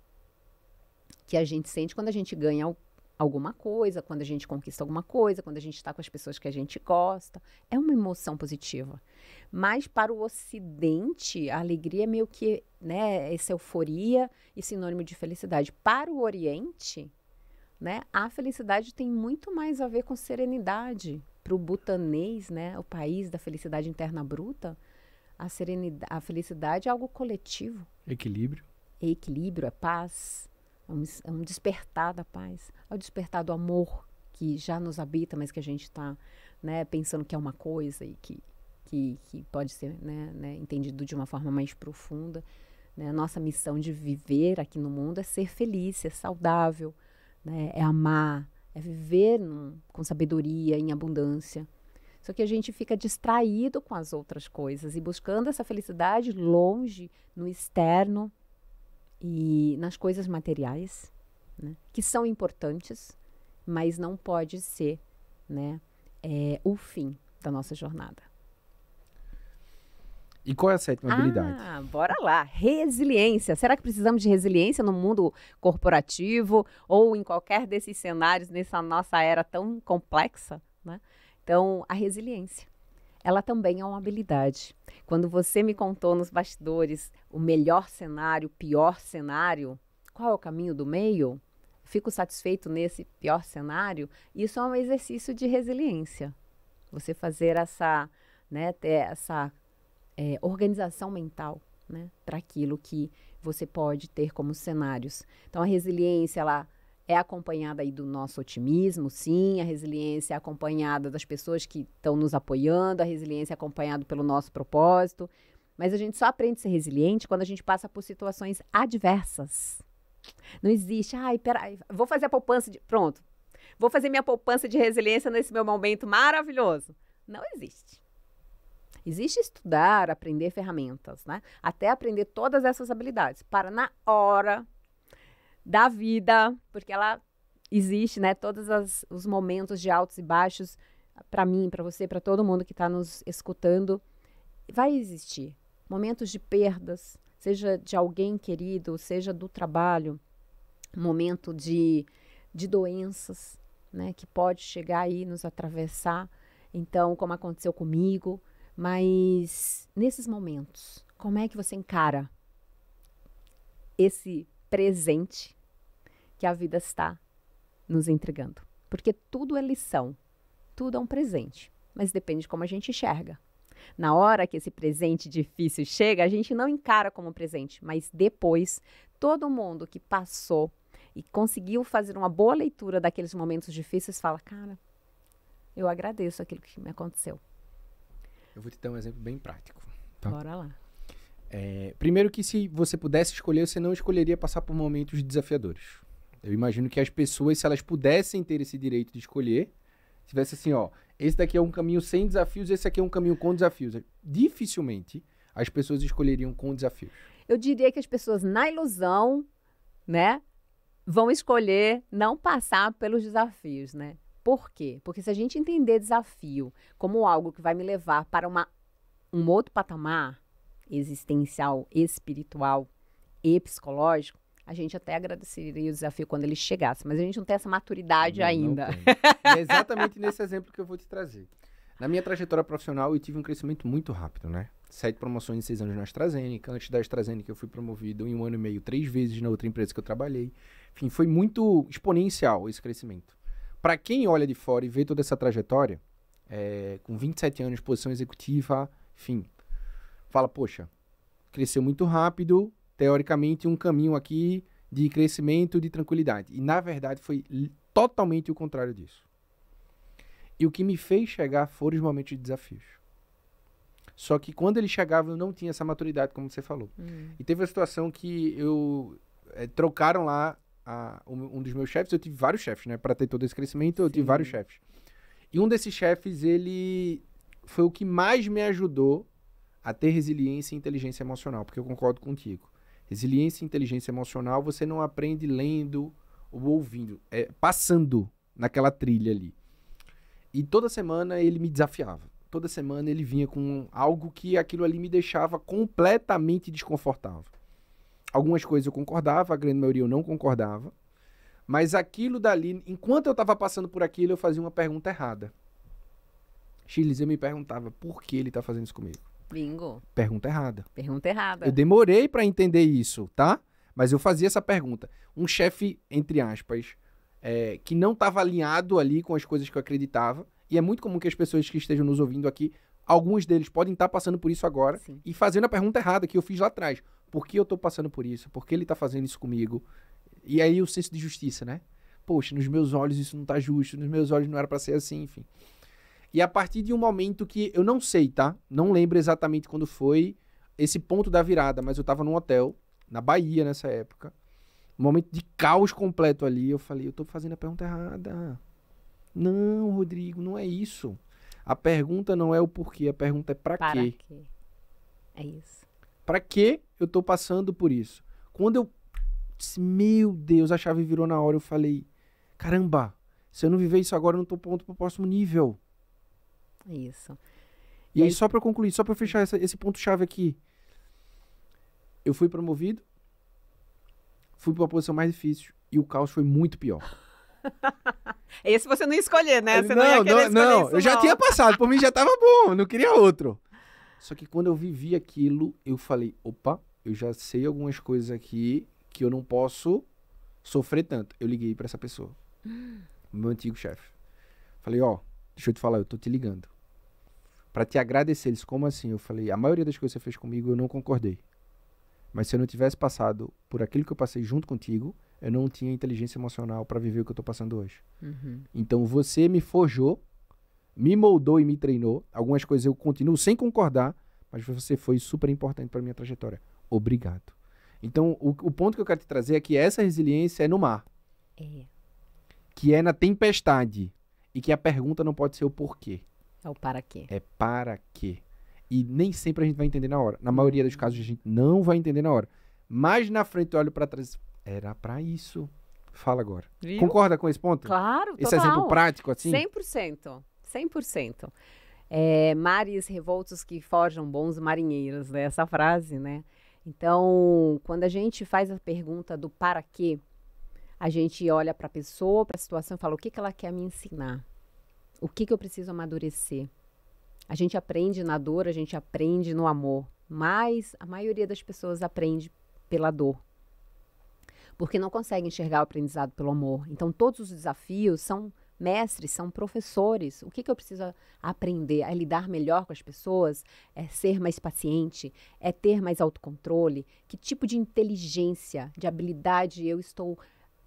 que a gente sente quando a gente ganha alguma coisa, quando a gente conquista alguma coisa, quando a gente está com as pessoas que a gente gosta. É uma emoção positiva. Mas para o Ocidente, a alegria é meio que, né, essa euforia e sinônimo de felicidade. Para o Oriente, né, a felicidade tem muito mais a ver com serenidade. Para o butanês, né, o país da felicidade interna bruta, a felicidade é algo coletivo. Equilíbrio. é equilíbrio, é paz, é um despertar da paz, é o despertar do amor que já nos habita, mas que a gente está, né, pensando que é uma coisa e que pode ser, né, entendido de uma forma mais profunda. Né? A nossa missão de viver aqui no mundo é ser feliz, ser saudável, né? É amar, é viver com sabedoria, em abundância. Só que a gente fica distraído com as outras coisas e buscando essa felicidade longe, no externo e nas coisas materiais, né? Que são importantes, mas não pode ser, né, o fim da nossa jornada. E qual é a sétima habilidade? Bora lá. Resiliência. Será que precisamos de resiliência no mundo corporativo ou em qualquer desses cenários nessa nossa era tão complexa, né? Então, a resiliência, ela também é uma habilidade. Quando você me contou nos bastidores o melhor cenário, o pior cenário, qual é o caminho do meio? Fico satisfeito nesse pior cenário. Isso é um exercício de resiliência. Você fazer essa, né, ter essa organização mental, né, para aquilo que você pode ter como cenários. Então, a resiliência, ela é acompanhada aí do nosso otimismo, sim, a resiliência é acompanhada das pessoas que estão nos apoiando, a resiliência é acompanhada pelo nosso propósito, mas a gente só aprende a ser resiliente quando a gente passa por situações adversas. Não existe, peraí, vou fazer a poupança pronto, vou fazer minha poupança de resiliência nesse meu momento maravilhoso. Não existe. Existe estudar, aprender ferramentas, né? Até aprender todas essas habilidades para na hora da vida, porque ela existe, né? Todos os momentos de altos e baixos, para mim, para você, para todo mundo que está nos escutando, vai existir momentos de perdas, seja de alguém querido, seja do trabalho, momento de doenças, né? Que pode chegar aí e nos atravessar. Então, como aconteceu comigo. Mas, nesses momentos, como é que você encara esse presente que a vida está nos entregando? Porque tudo é lição, tudo é um presente, mas depende de como a gente enxerga. Na hora que esse presente difícil chega, a gente não encara como presente, mas depois, todo mundo que passou e conseguiu fazer uma boa leitura daqueles momentos difíceis fala, cara, eu agradeço aquilo que me aconteceu. Eu vou te dar um exemplo bem prático. Tá? Bora lá. Primeiro que se você pudesse escolher, você não escolheria passar por momentos desafiadores. Eu imagino que as pessoas, se elas pudessem ter esse direito de escolher, tivesse assim, esse daqui é um caminho sem desafios, esse aqui é um caminho com desafios. Dificilmente as pessoas escolheriam com desafios. Eu diria que as pessoas, na ilusão, né, vão escolher não passar pelos desafios, né? Por quê? Porque se a gente entender desafio como algo que vai me levar para um outro patamar existencial, espiritual e psicológico, a gente até agradeceria o desafio quando ele chegasse. Mas a gente não tem essa maturidade ainda. É exatamente nesse exemplo que eu vou te trazer. Na minha trajetória profissional, eu tive um crescimento muito rápido, né? 7 promoções em 6 anos na AstraZeneca. Antes da AstraZeneca, eu fui promovido em 1 ano e meio, 3 vezes na outra empresa que eu trabalhei. Enfim, foi muito exponencial esse crescimento. Para quem olha de fora e vê toda essa trajetória, com 27 anos, posição executiva, enfim, fala, poxa, cresceu muito rápido, teoricamente um caminho aqui de crescimento, de tranquilidade. E na verdade foi totalmente o contrário disso. E o que me fez chegar foram os momentos de desafios. Só que quando ele chegava, eu não tinha essa maturidade, como você falou. E teve uma situação que trocaram lá um dos meus chefes. Eu tive vários chefes, né? Para ter todo esse crescimento, eu tive vários chefes. E um desses chefes, ele foi o que mais me ajudou a ter resiliência e inteligência emocional, porque eu concordo contigo. Resiliência e inteligência emocional você não aprende lendo ou ouvindo, passando naquela trilha ali. E toda semana ele me desafiava. Toda semana ele vinha com algo que aquilo ali me deixava completamente desconfortável. Algumas coisas eu concordava, a grande maioria eu não concordava. Mas aquilo dali, enquanto eu estava passando por aquilo, eu fazia uma pergunta errada. Chiles, eu me perguntava por que ele está fazendo isso comigo. Bingo. Pergunta errada. Pergunta errada. Eu demorei para entender isso, tá? Mas eu fazia essa pergunta. Um chefe, entre aspas, que não estava alinhado ali com as coisas que eu acreditava. E é muito comum que as pessoas que estejam nos ouvindo aqui Alguns deles podem estar passando por isso agora Sim. e fazendo a pergunta errada que eu fiz lá atrás. Por que eu tô passando por isso? Por que ele tá fazendo isso comigo? E aí o senso de justiça, né? Poxa, nos meus olhos isso não tá justo, nos meus olhos não era pra ser assim, enfim. E a partir de um momento que eu não sei, tá? Não lembro exatamente quando foi esse ponto da virada, mas eu tava num hotel, na Bahia nessa época. Um momento de caos completo ali. Eu falei, eu tô fazendo a pergunta errada. Não, Rodrigo, não é isso. A pergunta não é o porquê, a pergunta é pra Para quê. quê? É isso. Pra que eu tô passando por isso? Quando eu disse, meu Deus, a chave virou na hora, eu falei, caramba, se eu não viver isso agora, eu não tô pronto pro próximo nível. É isso. E aí, só pra concluir, só pra fechar esse ponto-chave aqui. Eu fui promovido, fui pra uma posição mais difícil e o caos foi muito pior. Esse você não ia escolher, né? Você não, ia querer escolher isso, eu já tinha passado, por mim já tava bom, eu não queria outro. Só que quando eu vivi aquilo, eu falei, opa, eu já sei algumas coisas aqui que eu não posso sofrer tanto. Eu liguei pra essa pessoa, meu antigo chefe. Falei, ó, deixa eu te falar, eu tô te ligando pra te agradecer. Eles, como assim? Eu falei, a maioria das coisas que você fez comigo eu não concordei. Mas se eu não tivesse passado por aquilo que eu passei junto contigo, eu não tinha inteligência emocional pra viver o que eu tô passando hoje. Uhum. Então você me forjou, me moldou e me treinou. Algumas coisas eu continuo sem concordar, mas você foi super importante pra minha trajetória. Obrigado. Então o ponto que eu quero te trazer é que essa resiliência é no mar, É. que é na tempestade, e que a pergunta não pode ser o porquê, É o para quê. é para quê. E nem sempre a gente vai entender na hora. Na maioria dos casos a gente não vai entender na hora. Mas na frente eu olho pra trás, era pra isso. Fala agora. Viu? Concorda com esse ponto? Claro, Esse total. exemplo prático, assim? 100%. 100%. Mares revoltos que forjam bons marinheiros, né? Essa frase, né? Então, quando a gente faz a pergunta do para quê, a gente olha para a pessoa, para a situação e fala o que ela quer me ensinar. O que eu preciso amadurecer. A gente aprende na dor, a gente aprende no amor. Mas a maioria das pessoas aprende pela dor. Porque não consegue enxergar o aprendizado pelo amor. Então, todos os desafios são mestres, são professores. O que eu preciso aprender? É lidar melhor com as pessoas? É ser mais paciente? É ter mais autocontrole? Que tipo de inteligência, de habilidade eu estou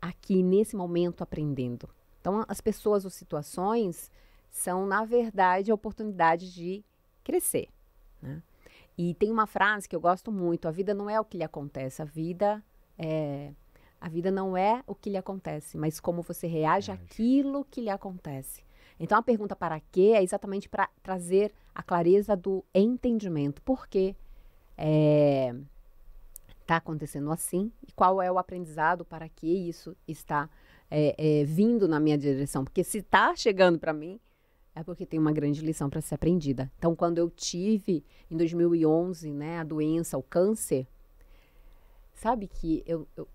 aqui nesse momento aprendendo? Então, as pessoas ou situações são, na verdade, a oportunidade de crescer, né? E tem uma frase que eu gosto muito: a vida não é o que lhe acontece, a vida não é o que lhe acontece, mas como você reage àquilo que lhe acontece. Então, a pergunta para quê é exatamente para trazer a clareza do entendimento. Por que está acontecendo assim? E qual é o aprendizado para que isso está vindo na minha direção? Porque se está chegando para mim, é porque tem uma grande lição para ser aprendida. Então, quando eu tive, em 2011, né, a doença, o câncer, sabe que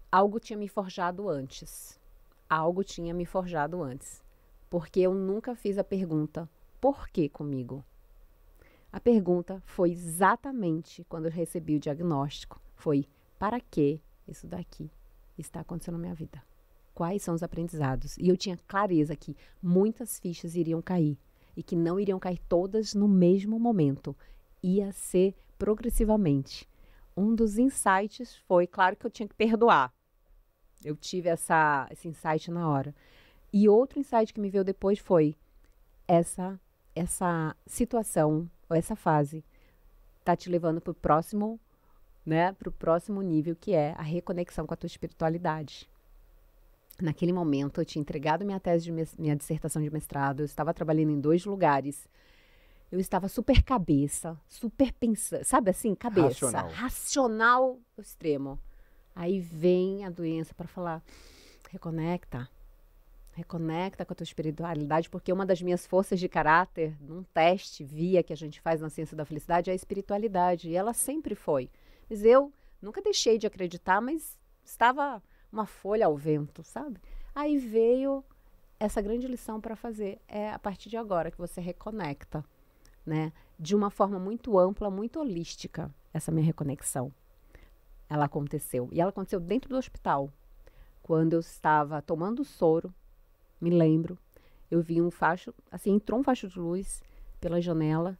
algo tinha me forjado antes. Algo tinha me forjado antes. Porque eu nunca fiz a pergunta, por que comigo? A pergunta foi exatamente quando eu recebi o diagnóstico. Foi, para que isso daqui está acontecendo na minha vida? Quais são os aprendizados? E eu tinha clareza que muitas fichas iriam cair. E que não iriam cair todas no mesmo momento. Ia ser progressivamente. Um dos insights foi, claro que eu tinha que perdoar. Eu tive esse insight na hora. E outro insight que me veio depois foi essa situação, ou essa fase, tá te levando para o próximo, né, para o próximo nível, que é a reconexão com a tua espiritualidade. Naquele momento, eu tinha entregado minha dissertação de mestrado, eu estava trabalhando em 2 lugares. Eu estava super cabeça, super pensando, sabe assim, cabeça. Racional ao extremo. Aí vem a doença para falar, reconecta com a tua espiritualidade, porque uma das minhas forças de caráter, num teste via que a gente faz na ciência da felicidade, é a espiritualidade, e ela sempre foi. Mas eu nunca deixei de acreditar, mas estava uma folha ao vento, sabe? Aí veio essa grande lição para fazer, é a partir de agora que você reconecta, né? De uma forma muito ampla, muito holística, essa minha reconexão. Ela aconteceu. E ela aconteceu dentro do hospital. Quando eu estava tomando soro, me lembro, eu vi um facho, assim, entrou um facho de luz pela janela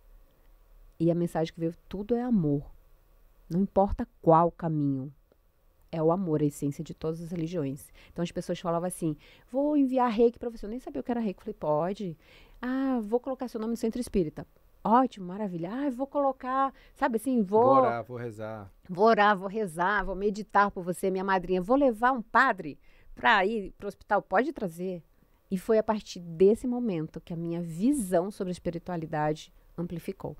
E a mensagem que veio, tudo é amor. Não importa qual caminho. É o amor, a essência de todas as religiões. Então as pessoas falavam assim, vou enviar reiki para você. Eu nem sabia o que era reiki. Eu falei, pode. Ah, vou colocar seu nome no centro espírita. Ótimo, maravilha. Ah, vou colocar, sabe assim, Vou orar, vou rezar. Vou orar, vou rezar, vou meditar por você, minha madrinha. Vou levar um padre para ir para o hospital. Pode trazer. E foi a partir desse momento que a minha visão sobre a espiritualidade amplificou.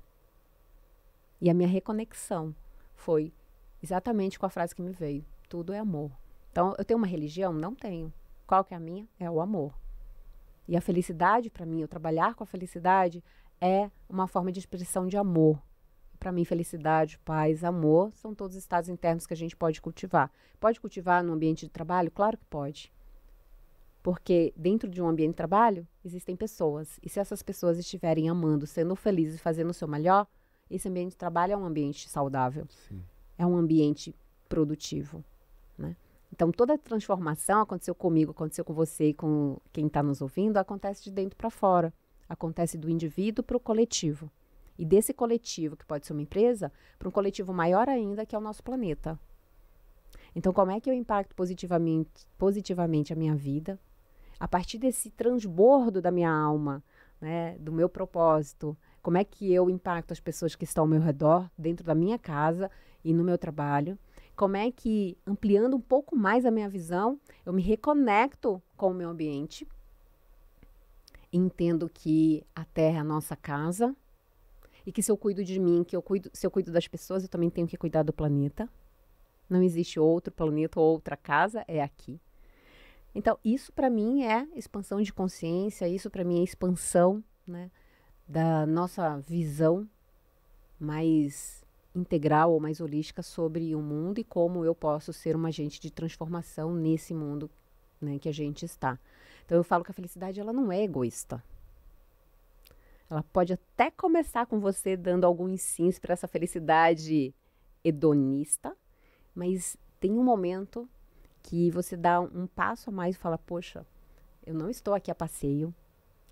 E a minha reconexão foi exatamente com a frase que me veio. Tudo é amor. Então, eu tenho uma religião? Não tenho. Qual que é a minha? É o amor. E a felicidade, para mim, eu trabalhar com a felicidade é uma forma de expressão de amor. Para mim, felicidade, paz, amor são todos estados internos que a gente pode cultivar. Pode cultivar no ambiente de trabalho? Claro que pode. Porque dentro de um ambiente de trabalho existem pessoas. E se essas pessoas estiverem amando, sendo felizes e fazendo o seu melhor, esse ambiente de trabalho é um ambiente saudável. Sim. É um ambiente produtivo. Né? Então, toda a transformação aconteceu comigo, aconteceu com você e com quem está nos ouvindo, acontece de dentro para fora. Acontece do indivíduo para o coletivo. E desse coletivo, que pode ser uma empresa, para um coletivo maior ainda, que é o nosso planeta. Então, como é que eu impacto positivamente a minha vida? A partir desse transbordo da minha alma, né, do meu propósito, como é que eu impacto as pessoas que estão ao meu redor, dentro da minha casa e no meu trabalho? Como é que, ampliando um pouco mais a minha visão, eu me reconecto com o meu ambiente, entendo que a Terra é a nossa casa e que se eu cuido de mim, se eu cuido das pessoas, eu também tenho que cuidar do planeta. Não existe outro planeta ou outra casa, é aqui. Então, isso para mim é expansão de consciência, isso para mim é expansão, né, da nossa visão mais integral ou mais holística sobre o mundo e como eu posso ser uma agente de transformação nesse mundo, né, que a gente está. Então, eu falo que a felicidade ela não é egoísta. Ela pode até começar com você dando algum ensino para essa felicidade hedonista, mas tem um momento que você dá um passo a mais e fala, poxa, eu não estou aqui a passeio,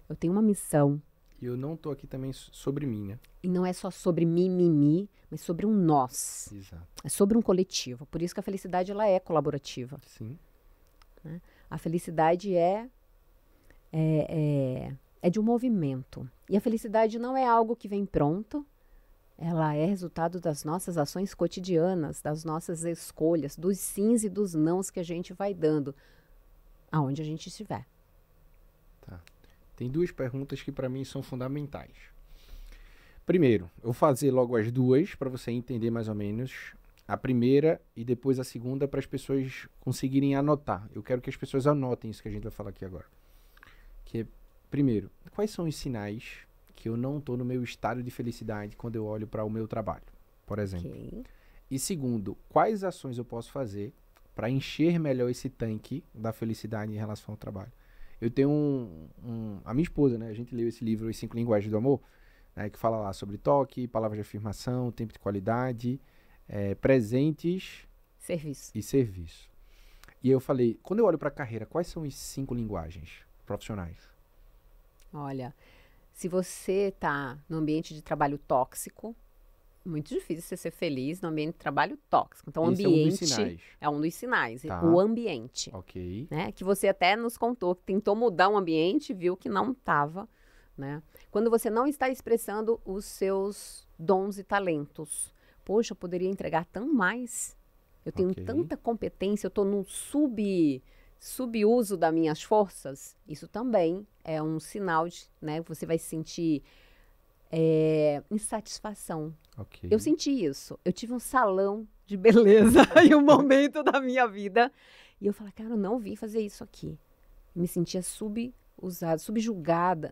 eu tenho uma missão. E eu não estou aqui também sobre mim, né? E não é só sobre mim, mas sobre um nós. Exato. É sobre um coletivo. Por isso que a felicidade ela é colaborativa. Sim. Né? A felicidade é de um movimento. E a felicidade não é algo que vem pronto. Ela é resultado das nossas ações cotidianas, das nossas escolhas, dos sims e dos nãos que a gente vai dando, aonde a gente estiver. Tá. Tem duas perguntas que para mim são fundamentais. Primeiro, eu vou fazer logo as duas para você entender mais ou menos a primeira e depois a segunda para as pessoas conseguirem anotar. Eu quero que as pessoas anotem isso que a gente vai falar aqui agora. Que, primeiro, quais são os sinais que eu não estou no meu estado de felicidade quando eu olho para o meu trabalho, por exemplo? Okay. E segundo, quais ações eu posso fazer para encher melhor esse tanque da felicidade em relação ao trabalho? Eu tenho a minha esposa, né? A gente leu esse livro, As 5 Linguagens do Amor, né? Que fala lá sobre toque, palavras de afirmação, tempo de qualidade, presentes Serviço. e serviço. E eu falei, quando eu olho para a carreira, quais são as 5 linguagens profissionais? Olha, se você está no ambiente de trabalho tóxico, muito difícil você ser feliz no ambiente de trabalho tóxico. Então, o ambiente é um dos sinais. Tá. O ambiente. Ok. Né? Que você até nos contou que tentou mudar um ambiente, viu que não estava. Né? Quando você não está expressando os seus dons e talentos. Poxa, eu poderia entregar tão mais. Eu tenho tanta competência, eu estou num subuso das minhas forças. Isso também é um sinal de, né, você vai se sentir insatisfação. Okay. Eu senti isso. Eu tive um salão de beleza em um momento da minha vida. E eu falei, cara, eu não vim fazer isso aqui. Eu me sentia subusada, subjugada.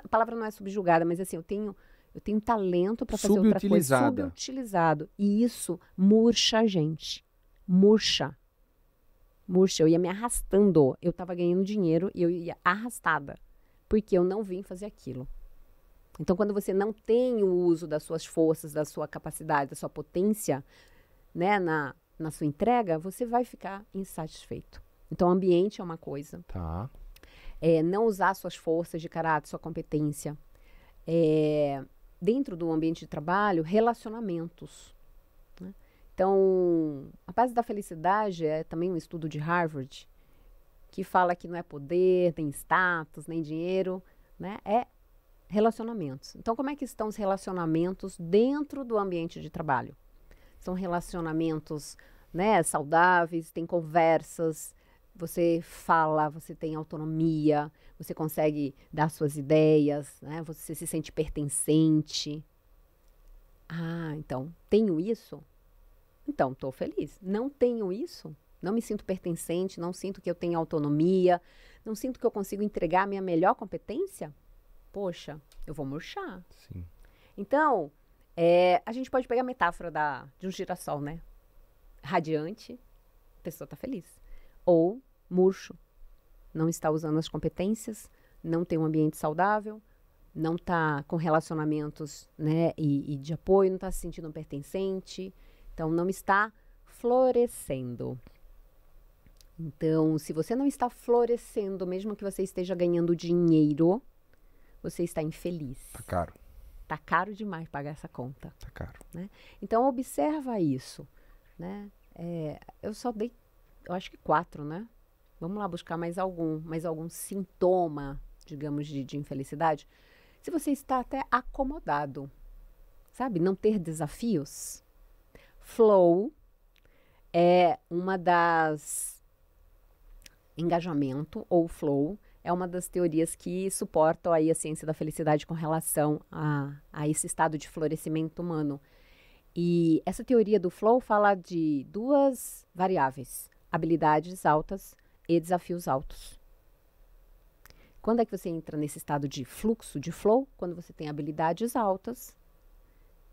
A palavra não é subjugada, mas assim, eu tenho talento para fazer outra coisa. Subutilizado. E isso murcha a gente. Murcha. Eu ia me arrastando. Eu estava ganhando dinheiro e eu ia arrastada. Porque eu não vim fazer aquilo. Então, quando você não tem o uso das suas forças, da sua capacidade, da sua potência, né, na sua entrega, você vai ficar insatisfeito. Então, o ambiente é uma coisa. Tá. Não usar suas forças de caráter, sua competência. dentro do ambiente de trabalho, relacionamentos. Né? Então, a base da felicidade é também um estudo de Harvard, que fala que não é poder, nem status, nem dinheiro, né? É relacionamentos. Então, como é que estão os relacionamentos dentro do ambiente de trabalho? São relacionamentos, né, saudáveis, tem conversas, você fala, você tem autonomia, você consegue dar suas ideias, né, você se sente pertencente. Ah, então, tenho isso? Então, estou feliz. Não tenho isso? Não me sinto pertencente, não sinto que eu tenho autonomia, não sinto que eu consigo entregar a minha melhor competência? Poxa, eu vou murchar. Sim. Então, a gente pode pegar a metáfora de um girassol, né? Radiante, a pessoa está feliz. Ou murcho, não está usando as competências, não tem um ambiente saudável, não está com relacionamentos, né, e de apoio, não está se sentindo pertencente, então não está florescendo. Então, se você não está florescendo, mesmo que você esteja ganhando dinheiro, você está infeliz. Tá caro. Tá caro demais pagar essa conta. Tá caro. Né? Então, observa isso. Né? Eu só dei, eu acho que 4, né? Vamos lá buscar mais algum sintoma, digamos, de infelicidade. Se você está até acomodado, sabe? Não ter desafios. Flow é uma das... Engajamento ou flow é uma das teorias que suportam aí a ciência da felicidade com relação a esse estado de florescimento humano. E essa teoria do flow fala de 2 variáveis, habilidades altas e desafios altos. Quando é que você entra nesse estado de fluxo, de flow? Quando você tem habilidades altas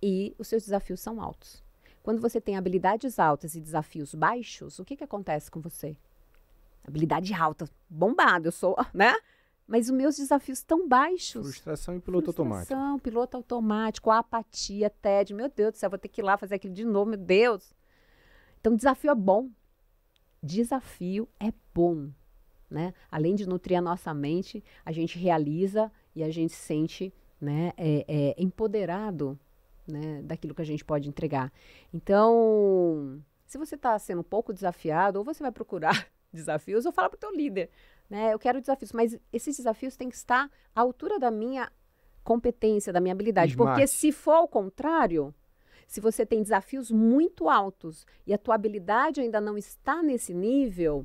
e os seus desafios são altos. Quando você tem habilidades altas e desafios baixos, o que acontece com você? Habilidade alta, bombado, eu sou, né? Mas os meus desafios estão baixos. Frustração e piloto automático. Frustração, piloto automático, apatia, tédio. Meu Deus do céu, vou ter que ir lá fazer aquilo de novo, meu Deus. Então, desafio é bom. Desafio é bom, né? Além de nutrir a nossa mente, a gente realiza e a gente se sente, né, empoderado, né, daquilo que a gente pode entregar. Então, se você está sendo um pouco desafiado, ou você vai procurar desafios, ou fala para o teu líder, né? Eu quero desafios, mas esses desafios têm que estar à altura da minha competência, da minha habilidade. Smart. Porque se for ao contrário, se você tem desafios muito altos e a tua habilidade ainda não está nesse nível,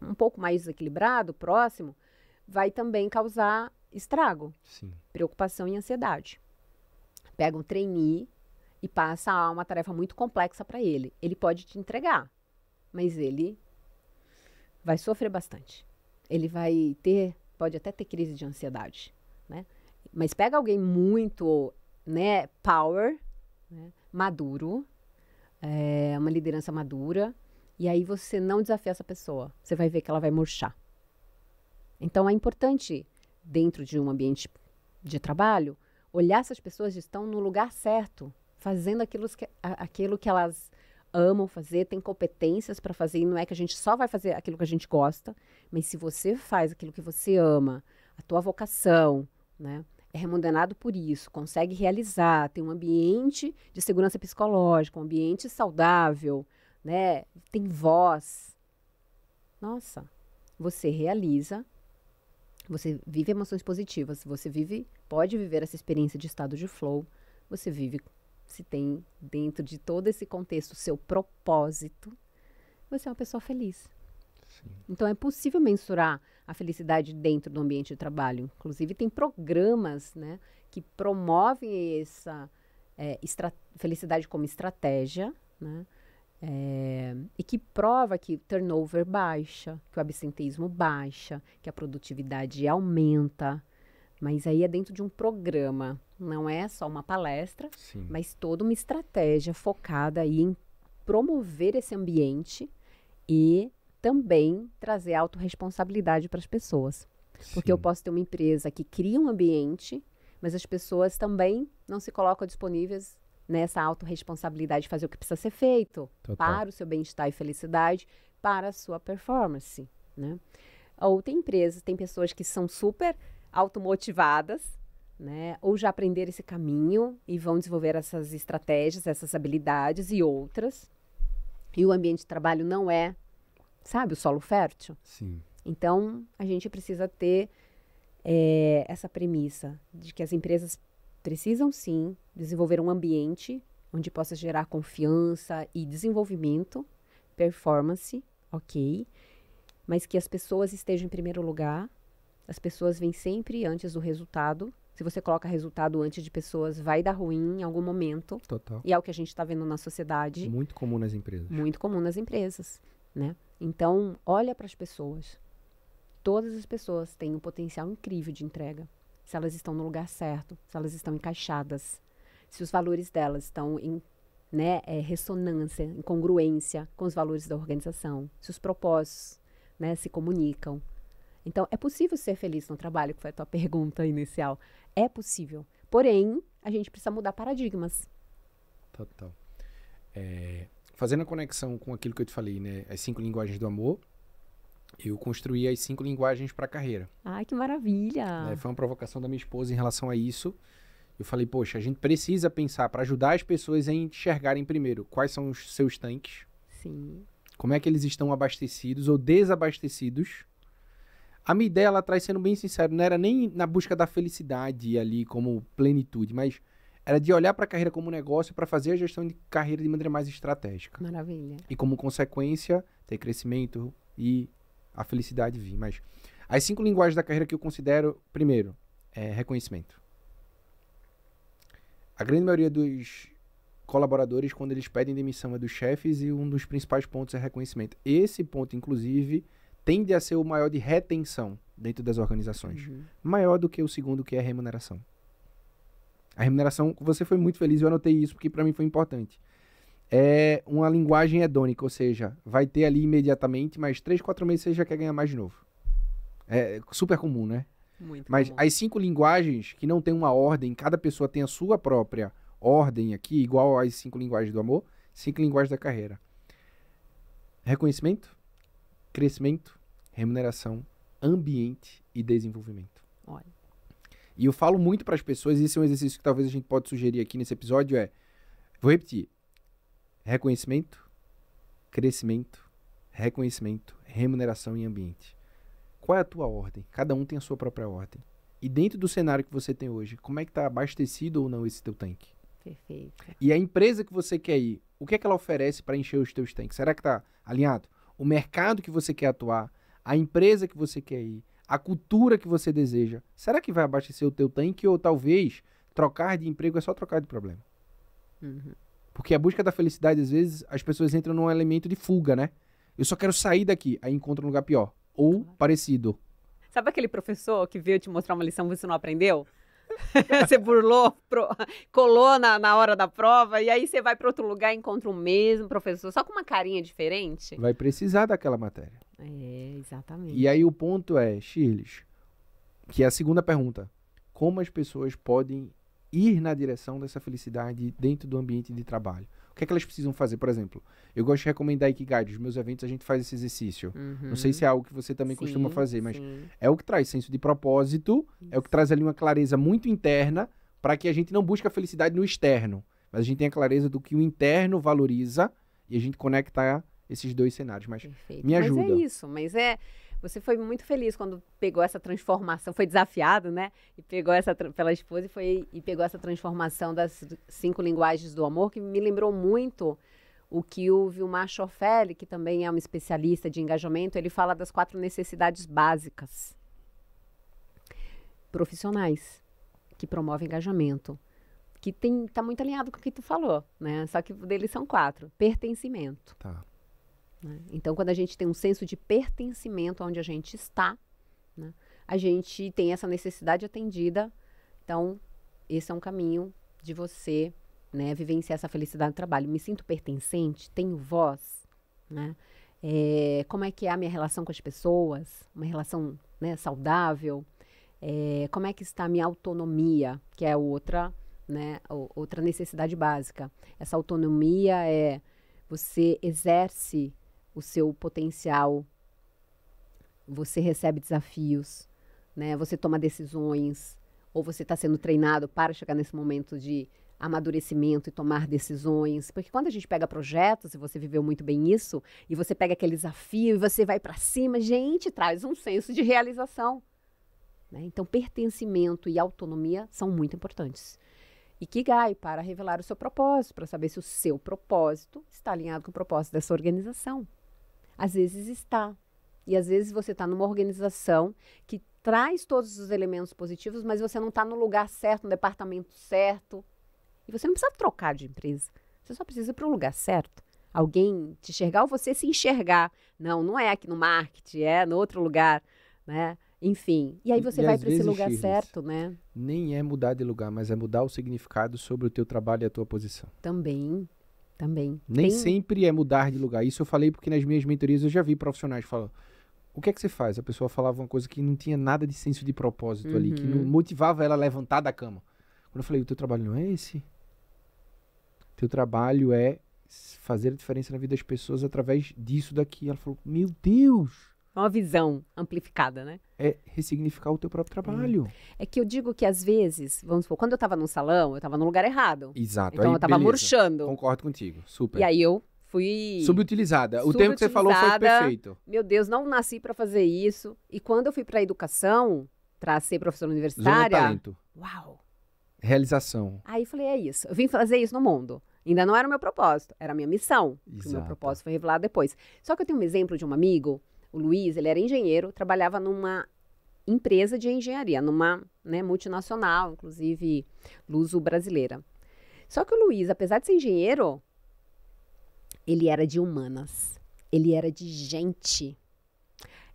um pouco mais equilibrado, próximo, vai também causar estrago, Sim. preocupação e ansiedade. Pega um trainee e passa uma tarefa muito complexa para ele. Ele pode te entregar, mas ele vai sofrer bastante. Ele pode até ter crise de ansiedade, né? Mas pega alguém muito, né, power, né, maduro, uma liderança madura, e aí você não desafia essa pessoa. Você vai ver que ela vai murchar. Então, é importante, dentro de um ambiente de trabalho, olhar se as pessoas estão no lugar certo, fazendo aquilo que elas amam fazer, têm competências para fazer, e não é que a gente só vai fazer aquilo que a gente gosta, mas se você faz aquilo que você ama, a tua vocação, né, é remunerado por isso, consegue realizar, tem um ambiente de segurança psicológica, um ambiente saudável, né, tem voz. Nossa, você realiza, você vive emoções positivas, você pode viver essa experiência de estado de flow, você vive, se tem dentro de todo esse contexto o seu propósito, você é uma pessoa feliz. Sim. Então, é possível mensurar a felicidade dentro do ambiente de trabalho. Inclusive, tem programas, né, que promovem essa felicidade como estratégia, né, e que prova que turnover baixa, que o absenteísmo baixa, que a produtividade aumenta. Mas aí é dentro de um programa, não é só uma palestra, Sim. mas toda uma estratégia focada aí em promover esse ambiente e também trazer autorresponsabilidade para as pessoas. Porque eu posso ter uma empresa que cria um ambiente, mas as pessoas também não se colocam disponíveis nessa autorresponsabilidade de fazer o que precisa ser feito. Total. Para o seu bem-estar e felicidade, para a sua performance, né? Ou tem empresas, tem pessoas que são super automotivadas, né? Ou já aprenderam esse caminho e vão desenvolver essas estratégias, essas habilidades e outras. E o ambiente de trabalho não é, sabe, o solo fértil. Sim. Então, a gente precisa ter essa premissa de que as empresas precisam, sim, desenvolver um ambiente onde possa gerar confiança e desenvolvimento, performance, ok, mas que as pessoas estejam em primeiro lugar. As pessoas vêm sempre antes do resultado. Se você coloca resultado antes de pessoas, vai dar ruim em algum momento. Total. E é o que a gente está vendo na sociedade. Muito comum nas empresas. Muito comum nas empresas, né? Então, olha para as pessoas. Todas as pessoas têm um potencial incrível de entrega. Se elas estão no lugar certo, se elas estão encaixadas, se os valores delas estão em ressonância, em congruência com os valores da organização, se os propósitos, né, se comunicam. Então, é possível ser feliz no trabalho, que foi a tua pergunta inicial. É possível. Porém, a gente precisa mudar paradigmas. Total. Fazendo a conexão com aquilo que eu te falei, né? As 5 linguagens do amor, eu construí as 5 linguagens para a carreira. Ai, que maravilha! Foi uma provocação da minha esposa em relação a isso. Eu falei, poxa, a gente precisa pensar para ajudar as pessoas a enxergarem primeiro quais são os seus tanques. Sim. Como é que eles estão abastecidos ou desabastecidos. A minha ideia lá atrás, sendo bem sincero, não era nem na busca da felicidade ali como plenitude, mas era de olhar para a carreira como negócio para fazer a gestão de carreira de maneira mais estratégica. Maravilha. E como consequência, ter crescimento e a felicidade vir. Mas as 5 linguagens da carreira que eu considero, primeiro, reconhecimento. A grande maioria dos colaboradores, quando eles pedem demissão, é dos chefes e um dos principais pontos é reconhecimento. Esse ponto, inclusive, tende a ser o maior de retenção dentro das organizações. Uhum. Maior do que o segundo, que é a remuneração. A remuneração, você foi muito feliz, eu anotei isso porque para mim foi importante. É uma linguagem hedônica, ou seja, vai ter ali imediatamente, mas 3, 4 meses você já quer ganhar mais de novo. É super comum, né? Muito Mas comum. as 5 linguagens que não tem uma ordem, cada pessoa tem a sua própria ordem aqui, igual às 5 linguagens do amor, 5 linguagens da carreira. Reconhecimento, crescimento, remuneração, ambiente e desenvolvimento. Olha. E eu falo muito para as pessoas, e esse é um exercício que talvez a gente pode sugerir aqui nesse episódio, vou repetir, reconhecimento, crescimento, reconhecimento, remuneração e ambiente. Qual é a tua ordem? Cada um tem a sua própria ordem. E dentro do cenário que você tem hoje, como é que está abastecido ou não esse teu tanque? Perfeito. E a empresa que você quer ir, o que é que ela oferece para encher os teus tanques? Será que está alinhado? O mercado que você quer atuar, a empresa que você quer ir, a cultura que você deseja, será que vai abastecer o teu tanque ou talvez trocar de emprego é só trocar de problema? Uhum. Porque a busca da felicidade, às vezes, as pessoas entram num elemento de fuga, né? Eu só quero sair daqui, aí encontro um lugar pior. Ou parecido. Sabe aquele professor que veio te mostrar uma lição e você não aprendeu? Você burlou, colou na hora da prova e aí você vai para outro lugar e encontra o mesmo professor, só com uma carinha diferente? Vai precisar daquela matéria. Exatamente. E aí o ponto é, Shirley, que é a segunda pergunta. Como as pessoas podem ir na direção dessa felicidade dentro do ambiente de trabalho? O que é que elas precisam fazer? Por exemplo, eu gosto de recomendar Ikigai. Nos meus eventos a gente faz esse exercício. Uhum. Não sei se é algo que você também Sim, costuma fazer, mas sim. é o que traz senso de propósito, é o que traz ali uma clareza muito interna para que a gente não busque a felicidade no externo, mas a gente tenha clareza do que o interno valoriza e a gente conectar esses dois cenários. Mas Perfeito. me ajuda. Mas é isso, você foi muito feliz quando pegou essa transformação, foi desafiado, né? E pegou pela esposa e pegou essa transformação das 5 linguagens do amor, que me lembrou muito o que o Vilmar Schoffelli, que também é um especialista de engajamento, ele fala das 4 necessidades básicas profissionais que promovem engajamento, que tá muito alinhado com o que tu falou, né? Só que o deles são 4. Pertencimento. Tá. Então, quando a gente tem um senso de pertencimento onde a gente está, né, a gente tem essa necessidade atendida. Então, esse é um caminho de você, né, vivenciar essa felicidade no trabalho. Me sinto pertencente, tenho voz, né? Como é que é a minha relação com as pessoas? Uma relação, né, saudável? Como é que está a minha autonomia? Que é outra necessidade básica. Essa autonomia você exerce o seu potencial, você recebe desafios, né? Você toma decisões, Ou você está sendo treinado para chegar nesse momento de amadurecimento e tomar decisões? Porque quando a gente pega projetos, e você viveu muito bem isso, e você pega aquele desafio e você vai para cima, gente, traz um senso de realização. Né? Então, pertencimento e autonomia são muito importantes. Ikigai, para revelar o seu propósito, para saber se o seu propósito está alinhado com o propósito dessa organização. Às vezes está. E às vezes você está numa organização que traz todos os elementos positivos, mas você não está no lugar certo, no departamento certo. E você não precisa trocar de empresa. Você só precisa ir para o lugar certo. Alguém te enxergar ou você se enxergar. Não, não é aqui no marketing, é no outro lugar, né? Enfim. E aí você vai para esse lugar certo, né? Nem é mudar de lugar, mas é mudar o significado sobre o teu trabalho e a tua posição. Também. Nem sempre é mudar de lugar. Isso eu falei porque nas minhas mentorias eu já vi profissionais falando: o que é que você faz? A pessoa falava uma coisa que não tinha nada de senso de propósito ali, que não motivava ela a levantar da cama. Quando eu falei: o teu trabalho não é esse? O teu trabalho é fazer a diferença na vida das pessoas através disso daqui. Ela falou: meu Deus! Uma visão amplificada, né? É ressignificar o teu próprio trabalho. É que eu digo que às vezes, vamos supor, quando eu estava num salão, eu estava no lugar errado. Exato. Então aí, eu estava beleza. murchando. Concordo contigo. Super. E aí eu fui... Subutilizada. O termo que você falou foi perfeito. Meu Deus, não nasci para fazer isso. E quando eu fui para a educação, para ser professora Zona de universitária... talento. Uau! Realização. Aí eu falei, é isso. Eu vim fazer isso no mundo. Ainda não era o meu propósito, era a minha missão. O meu propósito foi revelado depois. Só que eu tenho um exemplo de um amigo, o Luiz, ele era engenheiro, trabalhava numa empresa de engenharia, numa multinacional, inclusive luso-brasileira. Só que o Luiz, apesar de ser engenheiro, ele era de humanas, ele era de gente.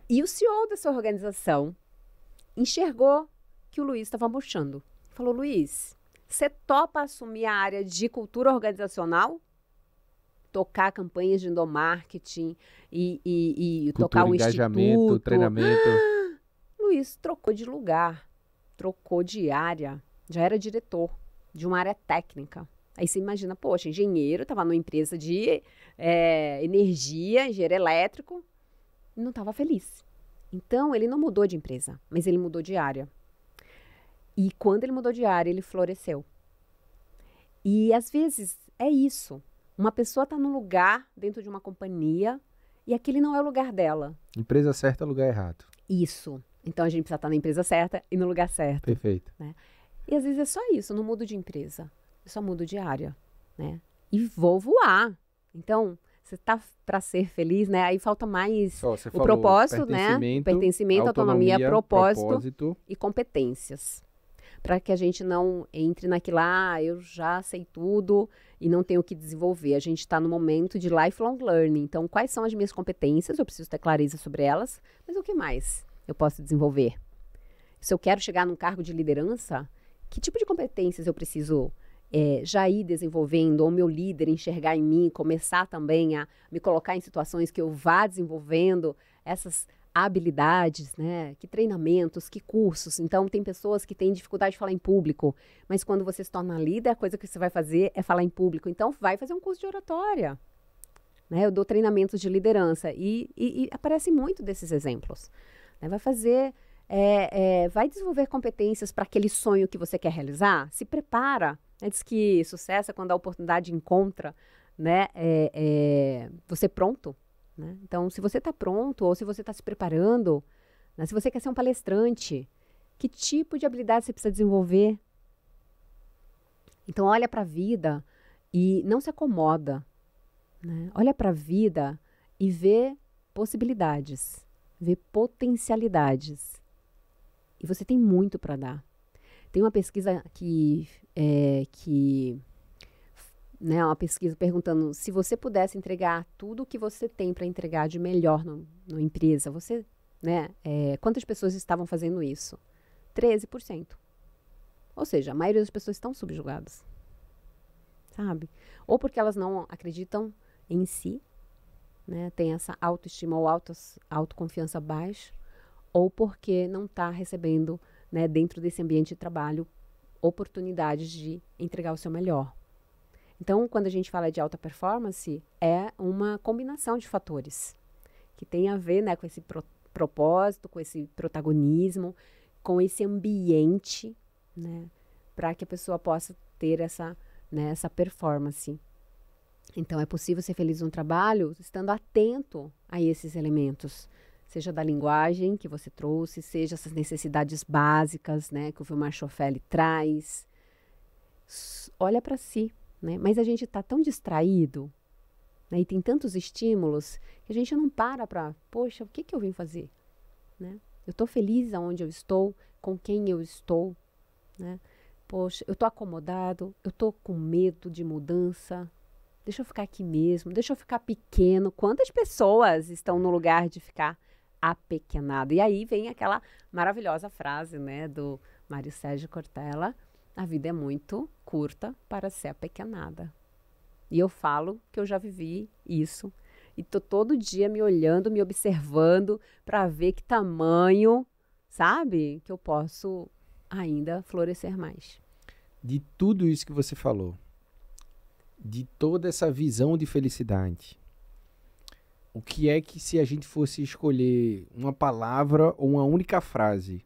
E o CEO dessa organização enxergou que o Luiz estava murchando. Falou: Luiz, você topa assumir a área de cultura organizacional? Tocar campanhas de endomarketing e cultura, tocar um engajamento, treinamento. Luiz trocou de lugar, trocou de área, já era diretor de uma área técnica. Aí você imagina, poxa, engenheiro, estava numa empresa de energia, engenheiro elétrico, e não estava feliz. Então, ele não mudou de empresa, mas ele mudou de área. E quando ele mudou de área, ele floresceu. E às vezes é isso. Uma pessoa está num lugar dentro de uma companhia e aquele não é o lugar dela. Empresa certa, lugar errado. Isso. Então a gente precisa estar na empresa certa e no lugar certo. Perfeito. Né? E às vezes é só isso, eu não mudo de empresa. Eu só mudo de área. Né? E vou voar. Então, você está para ser feliz, né? Aí falta mais o propósito, né? Pertencimento, autonomia, propósito e competências. Para que a gente não entre naquilo, eu já sei tudo e não tenho o que desenvolver. A gente está no momento de lifelong learning. Então, quais são as minhas competências? Eu preciso ter clareza sobre elas. Mas o que mais eu posso desenvolver? Se eu quero chegar num cargo de liderança, que tipo de competências eu preciso já ir desenvolvendo? Ou meu líder enxergar em mim, começar também a me colocar em situações que eu vá desenvolvendo essas habilidades, né? Que treinamentos, que cursos. Então, tem pessoas que têm dificuldade de falar em público, mas quando você se torna líder, a coisa que você vai fazer é falar em público. Então, vai fazer um curso de oratória. Né? Eu dou treinamentos de liderança e aparece muito desses exemplos. Né? Vai fazer, vai desenvolver competências para aquele sonho que você quer realizar. Se prepara. Né? Diz que sucesso é quando a oportunidade encontra, né? Você pronto. Né? Então, se você está pronto ou se você está se preparando, né? Se você quer ser um palestrante, que tipo de habilidade você precisa desenvolver? Então, olha para a vida e não se acomoda. Né? Olha para a vida e vê possibilidades, vê potencialidades. E você tem muito para dar. Tem uma pesquisa uma pesquisa perguntando se você pudesse entregar tudo o que você tem para entregar de melhor na empresa, você, quantas pessoas estavam fazendo isso? 13%. Ou seja, a maioria das pessoas estão subjugadas. Sabe? Ou porque elas não acreditam em si, né? Tem essa autoestima ou autoconfiança baixa, ou porque não está recebendo, né, dentro desse ambiente de trabalho, oportunidades de entregar o seu melhor. Então, quando a gente fala de alta performance, é uma combinação de fatores que tem a ver, né, com esse propósito, com esse protagonismo, com esse ambiente, né? Para que a pessoa possa ter essa, né, essa performance. Então, é possível ser feliz no trabalho estando atento a esses elementos. Seja da linguagem que você trouxe, seja essas necessidades básicas, né, que o Vilmar Schofelli traz. Olha para si, né? Mas a gente está tão distraído, né, e tem tantos estímulos que a gente não para, poxa, o que eu vim fazer? Né? Eu estou feliz aonde eu estou, com quem eu estou, né? Poxa, eu estou acomodado, eu estou com medo de mudança. Deixa eu ficar aqui mesmo, deixa eu ficar pequeno. Quantas pessoas estão no lugar de ficar apequenado? E aí vem aquela maravilhosa frase, né, do Mário Sérgio Cortella: a vida é muito curta para ser apequenada. E eu falo que eu já vivi isso. E tô todo dia me olhando, me observando para ver que tamanho, sabe, que eu posso ainda florescer mais. De tudo isso que você falou, de toda essa visão de felicidade, o que é que, se a gente fosse escolher uma palavra ou uma única frase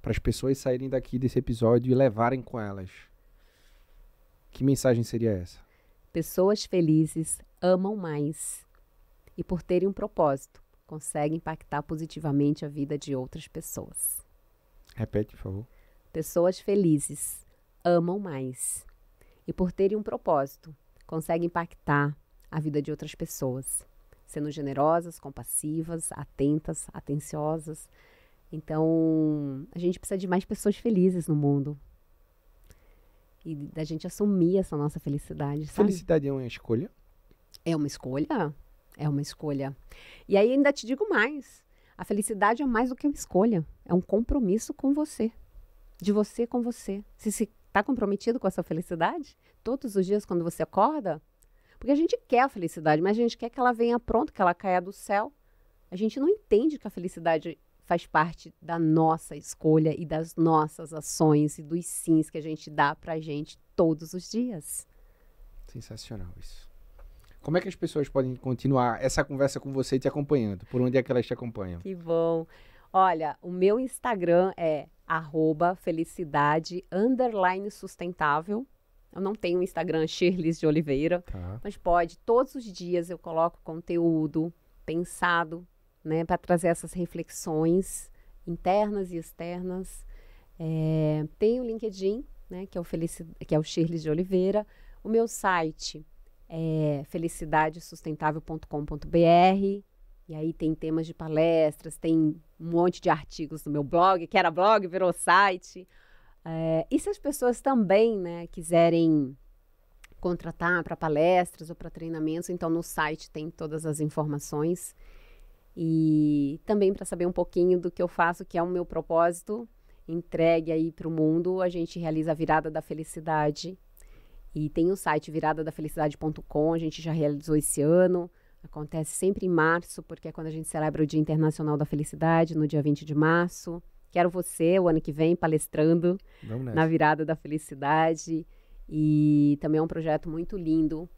para as pessoas saírem daqui desse episódio e levarem com elas, que mensagem seria essa? Pessoas felizes amam mais e, por terem um propósito, conseguem impactar positivamente a vida de outras pessoas. Repete, por favor. Pessoas felizes amam mais e, por terem um propósito, conseguem impactar a vida de outras pessoas, sendo generosas, compassivas, atentas, atenciosas. Então, a gente precisa de mais pessoas felizes no mundo e da gente assumir essa nossa felicidade, sabe? Felicidade é uma escolha? É uma escolha? É uma escolha. E aí ainda te digo mais, a felicidade é mais do que uma escolha, é um compromisso com você, de você com você. Se está comprometido com a sua felicidade, todos os dias quando você acorda, porque a gente quer a felicidade, mas a gente quer que ela venha pronto, que ela caia do céu. A gente não entende que a felicidade faz parte da nossa escolha e das nossas ações e dos sims que a gente dá pra gente todos os dias. Sensacional isso. Como é que as pessoas podem continuar essa conversa com você te acompanhando? Por onde é que elas te acompanham? Que bom. Olha, o meu Instagram é @felicidade_sustentável. Eu não tenho um Instagram Shirley de Oliveira, Tá. mas pode. Todos os dias eu coloco conteúdo pensado, né, para trazer essas reflexões internas e externas. Tem o LinkedIn, né, que é o Shirley de Oliveira. O meu site é felicidadesustentável.com.br. E aí tem temas de palestras, tem um monte de artigos no meu blog, que era blog, virou site. E se as pessoas também, né, quiserem contratar para palestras ou para treinamentos, então no site tem todas as informações. E também para saber um pouquinho do que eu faço, que é o meu propósito, entregue aí para o mundo, a gente realiza a Virada da Felicidade. E tem o site viradadafelicidade.com, a gente já realizou esse ano. Acontece sempre em março, porque é quando a gente celebra o Dia Internacional da Felicidade, no dia 20 de março. Quero você, o ano que vem, palestrando na Virada da Felicidade. E também é um projeto muito lindo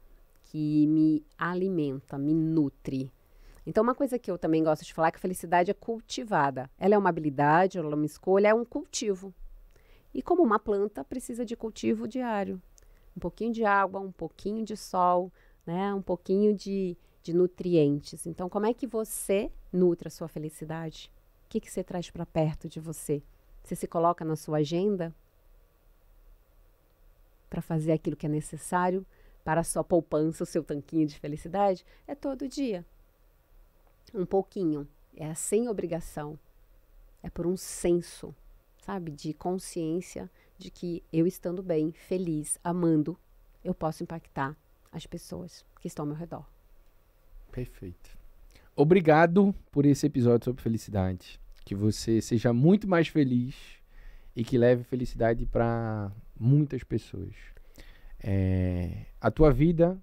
que me alimenta, me nutre. Então, uma coisa que eu também gosto de falar é que a felicidade é cultivada. Ela é uma habilidade, ela é uma escolha, é um cultivo. E como uma planta, precisa de cultivo diário. Um pouquinho de água, um pouquinho de sol, né? Um pouquinho de nutrientes. Então, como é que você nutre a sua felicidade? O que você traz para perto de você? Você se coloca na sua agenda para fazer aquilo que é necessário para a sua poupança, o seu tanquinho de felicidade? É todo dia. Um pouquinho. É sem obrigação. É por um senso, sabe, de consciência de que eu estando bem, feliz, amando, eu posso impactar as pessoas que estão ao meu redor. Perfeito. Obrigado por esse episódio sobre felicidade. Que você seja muito mais feliz e que leve felicidade para muitas pessoas. A tua vida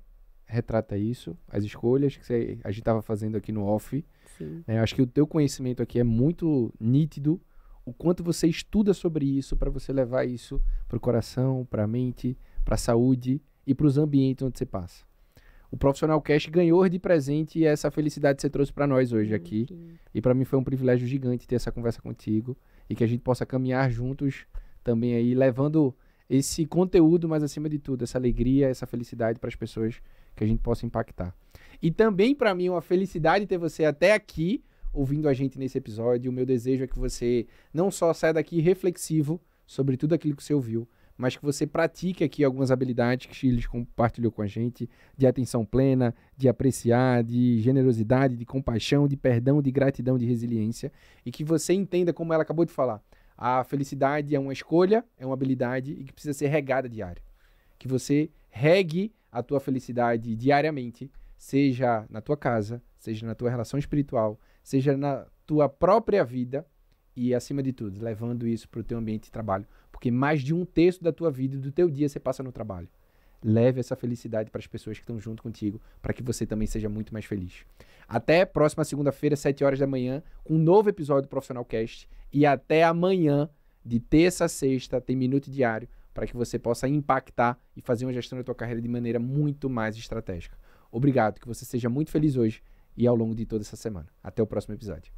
retrata isso, as escolhas que a gente estava fazendo aqui no off. Sim. Acho que o teu conhecimento aqui é muito nítido, o quanto você estuda sobre isso para você levar isso para o coração, para a mente, para a saúde e para os ambientes onde você passa. O Profissional Cast ganhou de presente essa felicidade que você trouxe para nós hoje aqui. E para mim foi um privilégio gigante ter essa conversa contigo e que a gente possa caminhar juntos também aí levando esse conteúdo, mas acima de tudo, essa alegria, essa felicidade para as pessoas que a gente possa impactar. E também para mim é uma felicidade ter você até aqui ouvindo a gente nesse episódio. O meu desejo é que você não só saia daqui reflexivo sobre tudo aquilo que você ouviu, mas que você pratique aqui algumas habilidades que Chiles compartilhou com a gente, de atenção plena, de apreciar, de generosidade, de compaixão, de perdão, de gratidão, de resiliência, e que você entenda, como ela acabou de falar, a felicidade é uma escolha, é uma habilidade e que precisa ser regada diário. Que você regue a tua felicidade diariamente, seja na tua casa, seja na tua relação espiritual, seja na tua própria vida e, acima de tudo, levando isso para o teu ambiente de trabalho. Porque mais de 1/3 da tua vida e do teu dia você passa no trabalho. Leve essa felicidade para as pessoas que estão junto contigo, para que você também seja muito mais feliz. Até próxima segunda-feira, 7 horas da manhã, com um novo episódio do Profissional Cast. E até amanhã, de terça a sexta, tem Minuto Diário, para que você possa impactar e fazer uma gestão da tua carreira de maneira muito mais estratégica. Obrigado, que você seja muito feliz hoje e ao longo de toda essa semana. Até o próximo episódio.